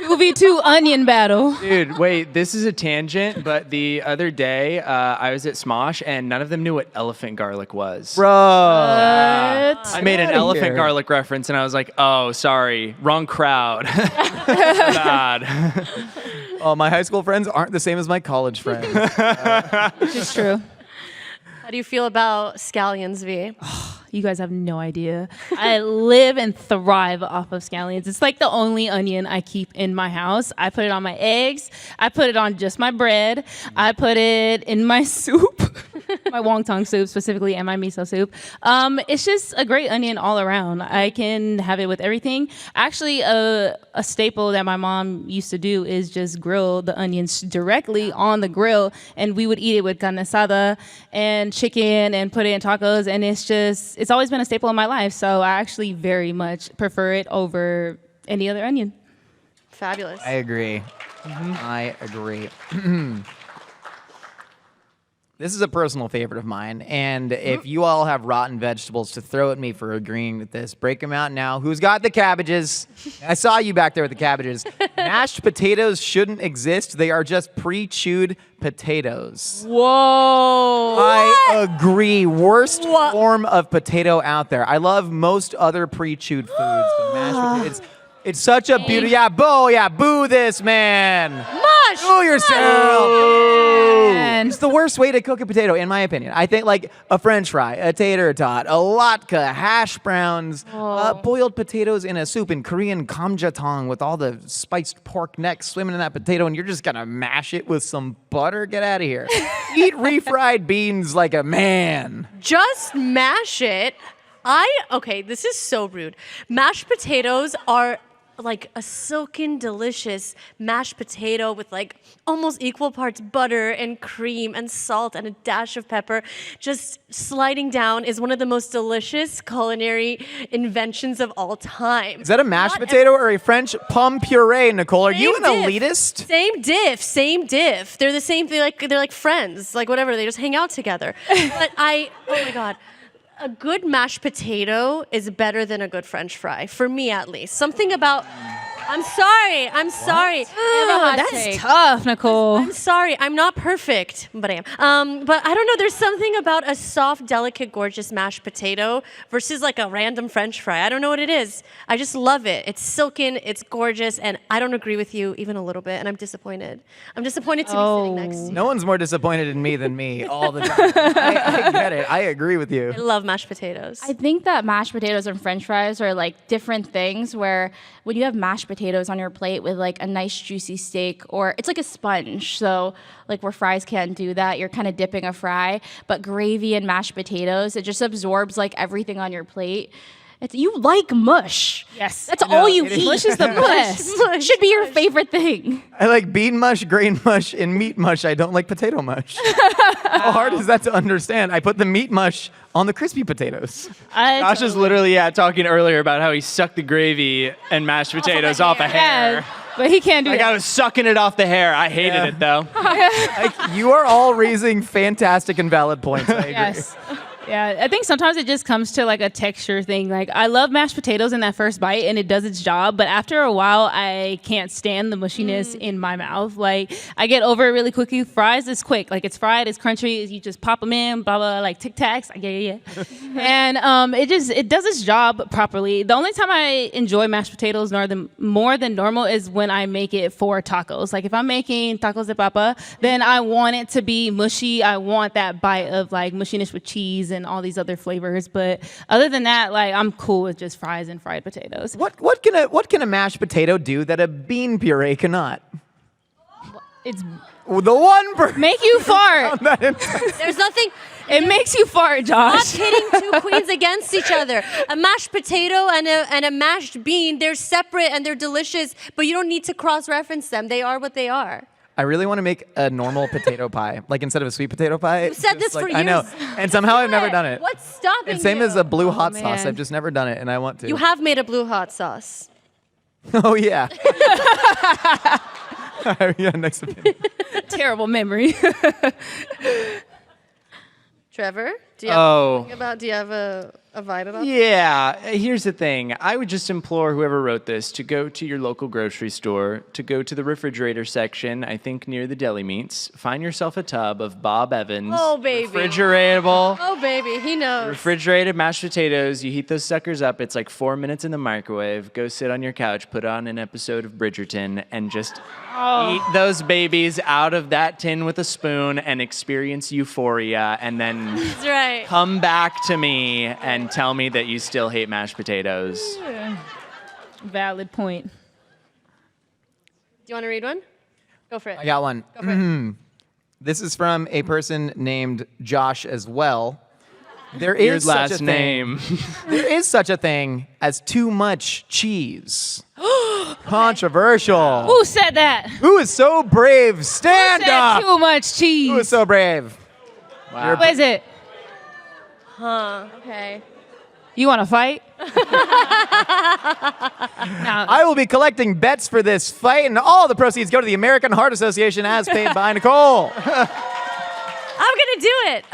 2v2 onion battle. Dude, wait, this is a tangent, but the other day I was at Smosh and none of them knew what elephant garlic was. Bro. I made an outta elephant here. garlic reference and I was like, oh, sorry, wrong crowd. Bad. Oh, my high school friends aren't the same as my college friends. Which is true. How do you feel about scallions, V? You guys have no idea. I live and thrive off of scallions. It's like the only onion I keep in my house. I put it on my eggs. I put it on just my bread. I put it in my soup, my wonton soup specifically, and my miso soup. It's just a great onion all around. I can have it with everything. Actually, a staple that my mom used to do is just grill the onions directly on the grill, and we would eat it with carne asada and chicken and put it in tacos, and it's always been a staple in my life, so I actually very much prefer it over any other onion. Fabulous. I agree. I agree. This is a personal favorite of mine, and if you all have rotten vegetables to throw at me for agreeing with this, break them out now. Who's got the cabbages? I saw you back there with the cabbages. Mashed potatoes shouldn't exist. They are just pre-chewed potatoes. Whoa. I agree. Worst form of potato out there. I love most other pre-chewed foods, but mashed potatoes. It's such a beauty. Yeah, boo this, man. Mush! Boo yourself. Man. It's the worst way to cook a potato, in my opinion. I think like a French fry, a tater tot, a latke, hash browns, boiled potatoes in a soup, and Korean kamjatang with all the spiced pork neck swimming in that potato, and you're just gonna mash it with some butter. Get out of here. Eat refried beans like a man. Just mash it. Okay, this is so rude. Mashed potatoes are like a silken, delicious mashed potato with like almost equal parts butter and cream and salt and a dash of pepper. Just sliding down is one of the most delicious culinary inventions of all time. Is that a mashed potato or a French pomme puree, Nicole? Are you an Same diff. elitist? Same diff. They're the same thing. They're like friends, like whatever. They just hang out together. But oh my God. A good mashed potato is better than a good French fry, for me at least. Something about... I'm sorry. That's tough, Nicole. I'm sorry. I'm not perfect, but I am. But I don't know. There's something about a soft, delicate, gorgeous mashed potato versus like a random French fry. I don't know what it is. I just love it. It's silken. It's gorgeous. And I don't agree with you even a little bit. And I'm disappointed. I'm disappointed to be sitting next to you. No one's more disappointed in me than me all the time. I get it. I agree with you. I love mashed potatoes. I think that mashed potatoes and french fries are like different things where when you have mashed potatoes on your plate with like a nice juicy steak, or it's like a sponge, so like where fries can't do that, you're kind of dipping a fry, but gravy and mashed potatoes, it just absorbs like everything on your plate. You like mush. Yes. That's all you it eat. is. Mush is the best. Should be your favorite thing. I like bean mush, grain mush, and meat mush. I don't like potato mush. How hard is that to understand? I put the meat mush on the crispy potatoes. Josh is literally talking earlier about how he sucked the gravy and mashed potatoes off a hair. But he can't do Like that. I was sucking it off the hair. I hated it though. Like, you are all raising fantastic and valid points. I agree. Yes. Yeah, I think sometimes it just comes to like a texture thing. Like I love mashed potatoes in that first bite and it does its job, but after a while I can't stand the mushiness in my mouth. Like I get over it really quickly. Fries is quick. Like it's fried, it's crunchy, you just pop them in, blah blah, like Tic Tacs. Yeah. And it does its job properly. The only time I enjoy mashed potatoes more than normal is when I make it for tacos. Like if I'm making tacos de papa, then I want it to be mushy. I want that bite of like mushiness with cheese and all these other flavors, but other than that, like I'm cool with just fries and fried potatoes. What can a mashed potato do that a bean puree cannot? It's The one make you fart. There's nothing. It makes you fart, Not Josh. pitting two queens against each other. A mashed potato and a mashed bean, they're separate and they're delicious, but you don't need to cross-reference them. They are what they are. I really want to make a normal potato pie, like instead of a sweet potato pie. You've said just this for I know, years. and somehow I've never done it. What's stopping It's same you? as a blue hot sauce. man. I've just never done it, and I want to. You have made a blue hot sauce. Oh yeah. Yeah, next opinion. Terrible memory. Trevor, do you have a vibe about Yeah, here's the thing. I would just implore whoever wrote this to go to your local grocery store, to go to the refrigerator section, I think near the deli meats, find yourself a tub of Bob Evans. Oh, baby. Refrigeratable. Oh, baby, he knows. Refrigerated mashed potatoes. You heat those suckers up. It's like 4 minutes in the microwave. Go sit on your couch, put on an episode of Bridgerton, and just eat those babies out of that tin with a spoon and experience euphoria, and then That's right. come back to me and tell me that you still hate mashed potatoes. Valid point. Do you want to read one? Go for it. I got one. Go for it. This is from a person named Josh as well. There Your is such a last thing. name. There is such a thing as too much cheese. Controversial. Who said that? Who is so brave? Stand Said up. too much cheese. Who is so brave? Wow. What is it? Okay. You want to fight? I will be collecting bets for this fight, and all the proceeds go to the American Heart Association as paid by Nicole. I'm going to do it.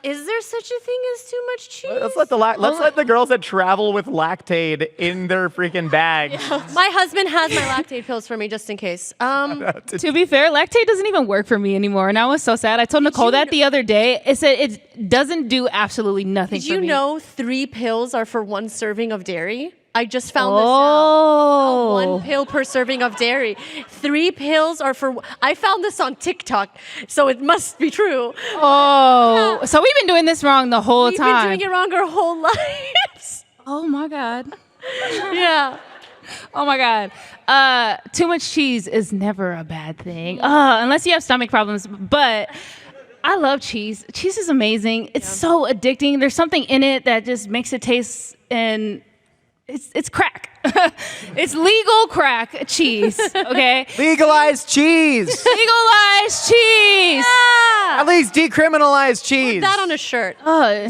Is there such a thing as too much cheese? Let's let the girls that travel with Lactaid in their freaking bags. My husband has my Lactaid pills for me just in case. To be fair, lactate doesn't even work for me anymore, and I was so sad. I told Nicole that the other day. It said it doesn't do absolutely nothing Did for you me. know 3 pills are for 1 serving of dairy? I just found this Oh. out. 1 pill per serving of dairy. 3 pills are for. I found this on TikTok, so it must be true. Oh, so we've been doing this wrong the whole We've time. been doing it wrong our whole lives. Oh my God. Yeah. Oh my God. Too much cheese is never a bad thing. Unless you have stomach problems. But I love cheese. Cheese is amazing. It's so addicting. There's something in it that just makes it taste and it's crack. It's legal crack cheese. Okay. Legalize cheese. Legalized cheese. At least decriminalize cheese. Put that on a shirt.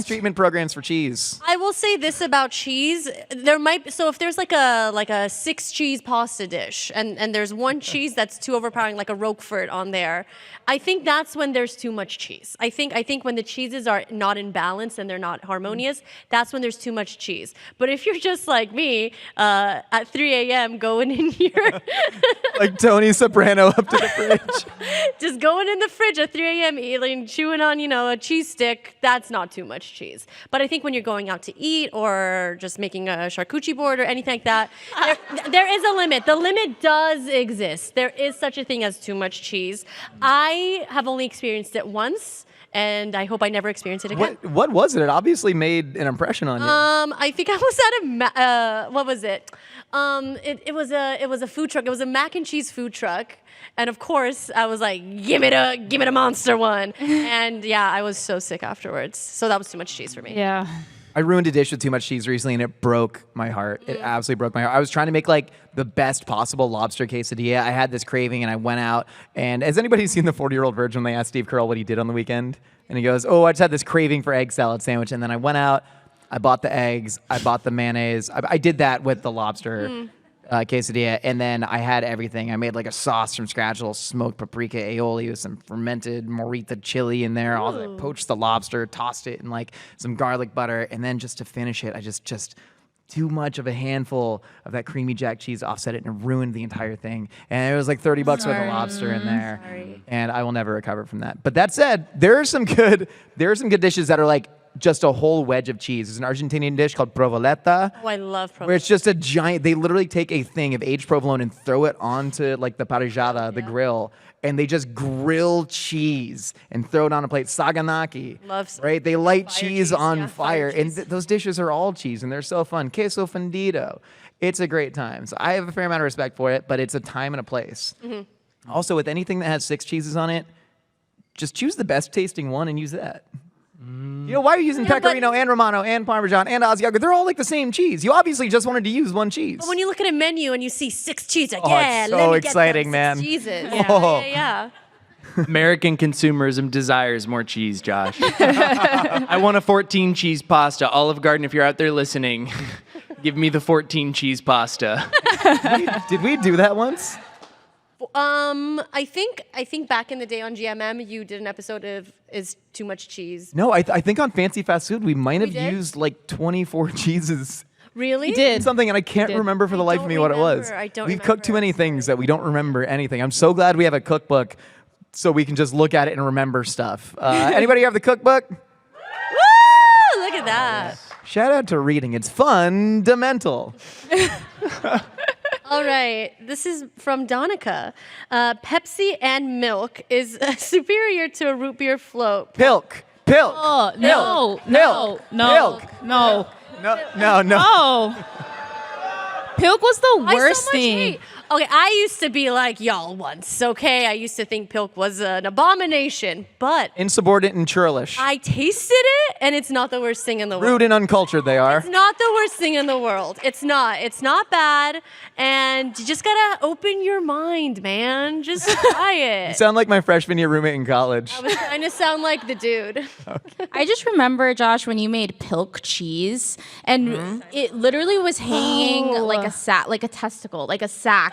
Treatment programs for cheese. I will say this about cheese. There might so if there's like a 6 cheese pasta dish and there's 1 cheese that's too overpowering, like a Roquefort on there, I think that's when there's too much cheese. I think when the cheeses are not in balance and they're not harmonious, that's when there's too much cheese. But if you're just like me, at 3 a.m. going in here, Like Tony Soprano up to the fridge. just going in the fridge at 3 a.m. eating, chewing on, a cheese stick, that's not too much cheese. But I think when you're going out to eat or just making a charcuterie board or anything like that, there is a limit. The limit does exist. There is such a thing as too much cheese. I have only experienced it once, and I hope I never experience it again. What was it? It obviously made an impression on you. I think I was at what was it? It was a food truck. It was a mac and cheese food truck. And of course, I was like, give it a monster one. And yeah, I was so sick afterwards. So that was too much cheese for me. Yeah. I ruined a dish with too much cheese recently, and it broke my heart. It absolutely broke my heart. I was trying to make like the best possible lobster quesadilla. I had this craving, and I went out. And has anybody seen the 40-Year-Old Virgin when they asked Steve Carell what he did on the weekend? And he goes, "Oh, I just had this craving for egg salad sandwich." And then I went out, I bought the eggs, I bought the mayonnaise. I did that with the lobster quesadilla, and then I had everything. I made like a sauce from scratch, a little smoked paprika aioli with some fermented morita chili in there. I poached the lobster, tossed it in like some garlic butter, and then just to finish it, I just too much of a handful of that creamy jack cheese offset it and ruined the entire thing. And it was like $30 worth of lobster in there, and I will never recover from that. But that said, there are some good dishes that are like just a whole wedge of cheese. There's an Argentinian dish called provoleta. Oh, I love provolone. Where it's just a giant, they literally take a thing of aged provolone and throw it onto like the parrillada, the grill, and they just grill cheese and throw it on a plate. Saganaki. Love right? They light fire cheese cheese, on yeah, fire. fire cheese. And those dishes are all cheese and they're so fun. Queso fundido. It's a great time. So I have a fair amount of respect for it, but it's a time and a place. Also, with anything that has 6 cheeses on it, just choose the best tasting one and use that. Why are you using Pecorino and Romano and Parmesan and Asiago? They're all like the same cheese. You obviously just wanted to use one cheese. But when you look at a menu and you see 6 cheeses, like, it's so let me exciting, get them 6 man. cheeses. Oh. Yeah. American consumerism desires more cheese, Josh. I want a 14 cheese pasta. Olive Garden, if you're out there listening, give me the 14 cheese pasta. Did we do that once? I think back in the day on GMM, you did an episode of Is Too Much Cheese. No, I think on Fancy Fast Food, we might have did? used like 24 cheeses. Really? You did. Something, and I can't did. remember for the I life of don't me what it was. remember. I don't We've cooked too remember. many things that we don't remember anything. I'm so glad we have a cookbook so we can just look at it and remember stuff. Anybody have the cookbook? Woo! Look at that. Shout out to reading. It's fundamental. All right. This is from Donica. Pepsi and Milk is superior to a root beer float. Pilk. Oh, no, no, no, no. No. Oh. Pilk was the I worst so much thing. hate. Okay, I used to be like y'all once, okay? I used to think Pilk was an abomination, but Insubordinate and churlish. I tasted it, and it's not the worst thing in the world. Rude and uncultured they are. It's not the worst thing in the world. It's not. It's not bad, and you just gotta open your mind, man. Just try it. Sound like my freshman year roommate in college. I was trying to sound like the dude. I just remember, Josh, when you made Pilk cheese, and it literally was hanging like a testicle, like a sack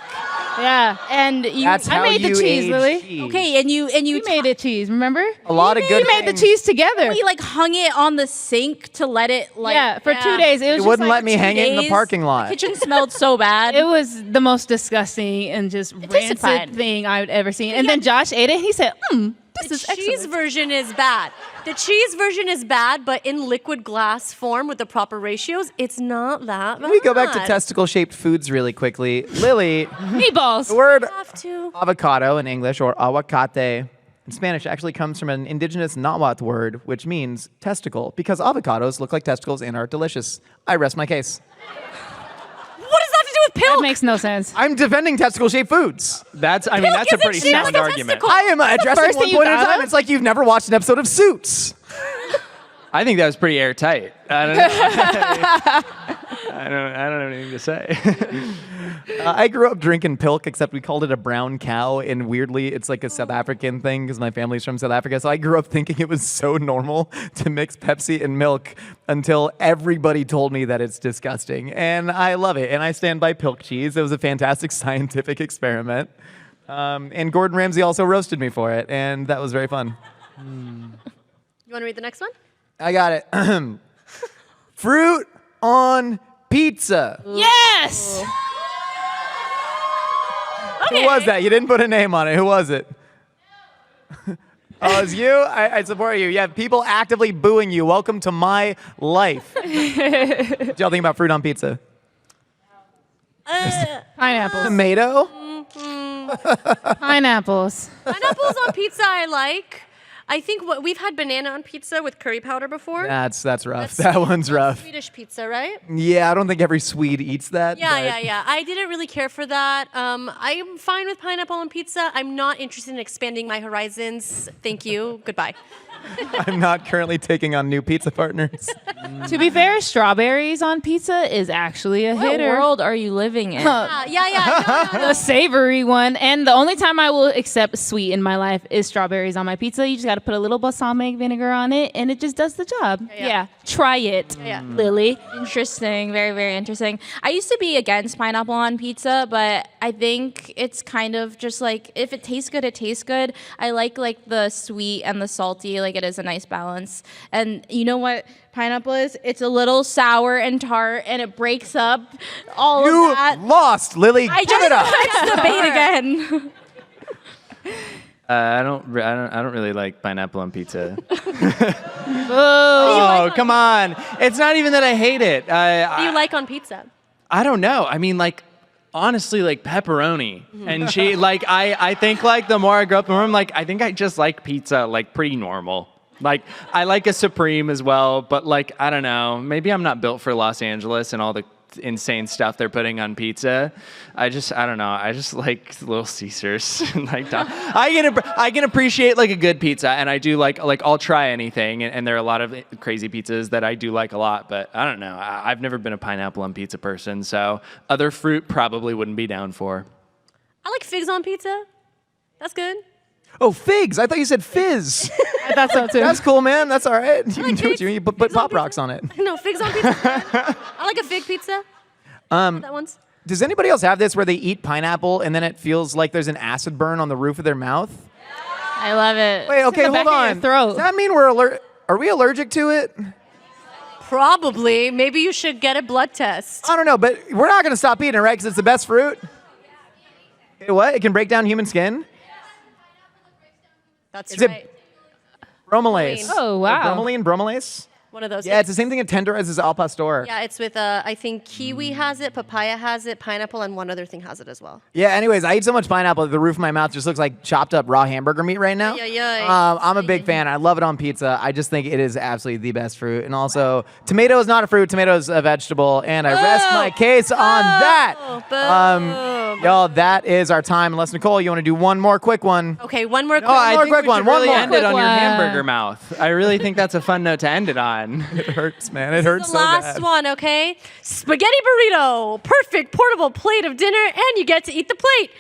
Yeah. And you That's how I made the you cheese, age Lily. cheese. okay, and you We made it cheese, remember? A lot of good We made the things. cheese together. we like hung it on the sink to let it like Yeah, for 2 days. It was You just wouldn't like let me 2 hang it in the days. parking lot. The kitchen smelled so bad. It was the most disgusting and just tasted fine. rancid thing I've ever seen. And then Josh ate it. And he said, this The is cheese excellent. version is bad. The cheese version is bad, but in liquid glass form with the proper ratios, it's not that bad. Can we go back to testicle-shaped foods really quickly? Lily, Meatballs. the word Have to. avocado in English or aguacate in Spanish actually comes from an indigenous Nahuatl word, which means testicle, because avocados look like testicles and are delicious. I rest my case. What does that have to do with That pilk? makes no sense. I'm defending testicle-shaped foods. That's a pretty isn't sound just a argument. testicle. I am addressing first one thing you point at a thought time. of? It's like you've never watched an episode of Suits. I think that was pretty airtight. I don't know. I don't have anything to say. I grew up drinking pilk, except we called it a brown cow, and weirdly, it's like a South African thing because my family's from South Africa. So I grew up thinking it was so normal to mix Pepsi and milk until everybody told me that it's disgusting, and I love it. And I stand by pilk cheese. It was a fantastic scientific experiment, and Gordon Ramsay also roasted me for it, and that was very fun. You want to read the next one? I got it. Fruit on pizza. Yes. Who was that? You didn't put a name on it. Who was it? Oh, it was you? I support you. You have people actively booing you. Welcome to my life. What y'all think about fruit on pizza? Pineapples. Tomato? Pineapples. Pineapples on pizza I like. I think we've had banana on pizza with curry powder before. That's rough. That's That one's rough. Swedish pizza, right? Yeah, I don't think every Swede eats that. Yeah. I didn't really care for that. I'm fine with pineapple on pizza. I'm not interested in expanding my horizons. Thank you. Goodbye. I'm not currently taking on new pizza partners. To be fair, strawberries on pizza is actually a what hitter. world are you living in? Yeah. No. The savory one. And the only time I will accept sweet in my life is strawberries on my pizza. You just got to put a little balsamic vinegar on it, and it just does the job. Yeah. Try it, Yeah. Lily. Interesting. Very, very interesting. I used to be against pineapple on pizza, but I think it's kind of just like, if it tastes good, it tastes good. I like the sweet and the salty. Like, it is a nice balance. And you know what pineapple is? It's a little sour and tart, and it breaks up all You of that. lost, Lily. I Give it up. just debate again. I don't really like pineapple on pizza. Oh. Oh, come on. It's not even that I hate it. What do you like on pizza? I don't know. I mean, like, honestly, like pepperoni. And she, like, I think, like, the more I grow up, the more I'm like, I think I just like pizza, like, pretty normal. Like, I like a Supreme as well, but, like, I don't know. Maybe I'm not built for Los Angeles and all the insane stuff they're putting on pizza. I don't know. I just like Little Caesars. Like, I can appreciate like a good pizza, and I do like I'll try anything, and there are a lot of crazy pizzas that I do like a lot, but I don't know. I've never been a pineapple on pizza person, so other fruit probably wouldn't be down for. I like figs on pizza. That's good. Oh, figs. I thought you said fizz. I thought so too. That's cool, man. That's all right. You can do what figs. you mean. Put Figs on Pop pizza? Rocks on it. No, figs on pizza. I like a fig pizza. That one's. Does anybody else have this where they eat pineapple and then it feels like there's an acid burn on the roof of their mouth? I love it. Wait, okay, in the hold back of your on. throat. Does that mean are we allergic to it? Probably. Maybe you should get a blood test. I don't know, but we're not going to stop eating it, right? Because it's the best fruit. What? It can break down human skin? That's Is it- right. Bromelase. Oh, wow. Bromelain, bromelase? One of those. Yeah, it's the same thing it tenderizes al pastor. Yeah, it's with I think kiwi has it, papaya has it, pineapple, and one other thing has it as well. Yeah, anyways, I eat so much pineapple that the roof of my mouth just looks like chopped up raw hamburger meat right now. I'm a big fan. I love it on pizza. I just think it is absolutely the best fruit. And also, tomato is not a fruit. Tomato is a vegetable. And I rest my case on that. Boom. Y'all, that is our time. Unless, Nicole, you want to do one more quick one? Okay, one more. Oh, I more think quick we one, should one really more end it quick on your one. hamburger mouth. I really think that's a fun note to end it on. It hurts, man. It hurts The so last bad. one, okay? Spaghetti burrito, perfect portable plate of dinner, and you get to eat the plate.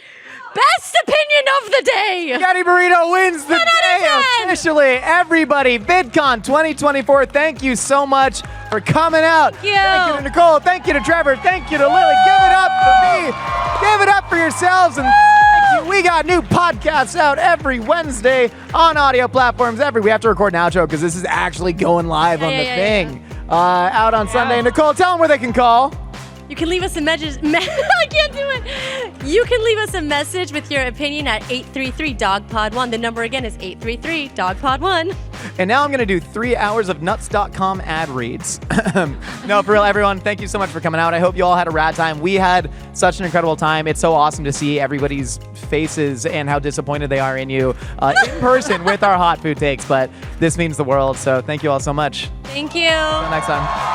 Best opinion of the day. Spaghetti burrito wins the day. officially, everybody, VidCon 2024, thank you so much for coming out. Thank you. Thank you to Nicole. Thank you to Trevor. Thank you to Lily. Give it up for me. Give it up for yourselves. And thank you. We got new podcasts out every Wednesday on audio platforms. We have to record an outro because this is actually going live on the thing. Out on Sunday. Nicole, tell them where they can call. You can leave us a message. I can't do it. You can leave us a message with your opinion at 833-DOGPOD1. The number again is 833-DOGPOD1. And now I'm going to do 3 hours of nuts.com ad reads. No, for real, everyone, thank you so much for coming out. I hope you all had a rad time. We had such an incredible time. It's so awesome to see everybody's faces and how disappointed they are in you in person with our hot food takes. But this means the world. So thank you all so much. Thank you. Until next time.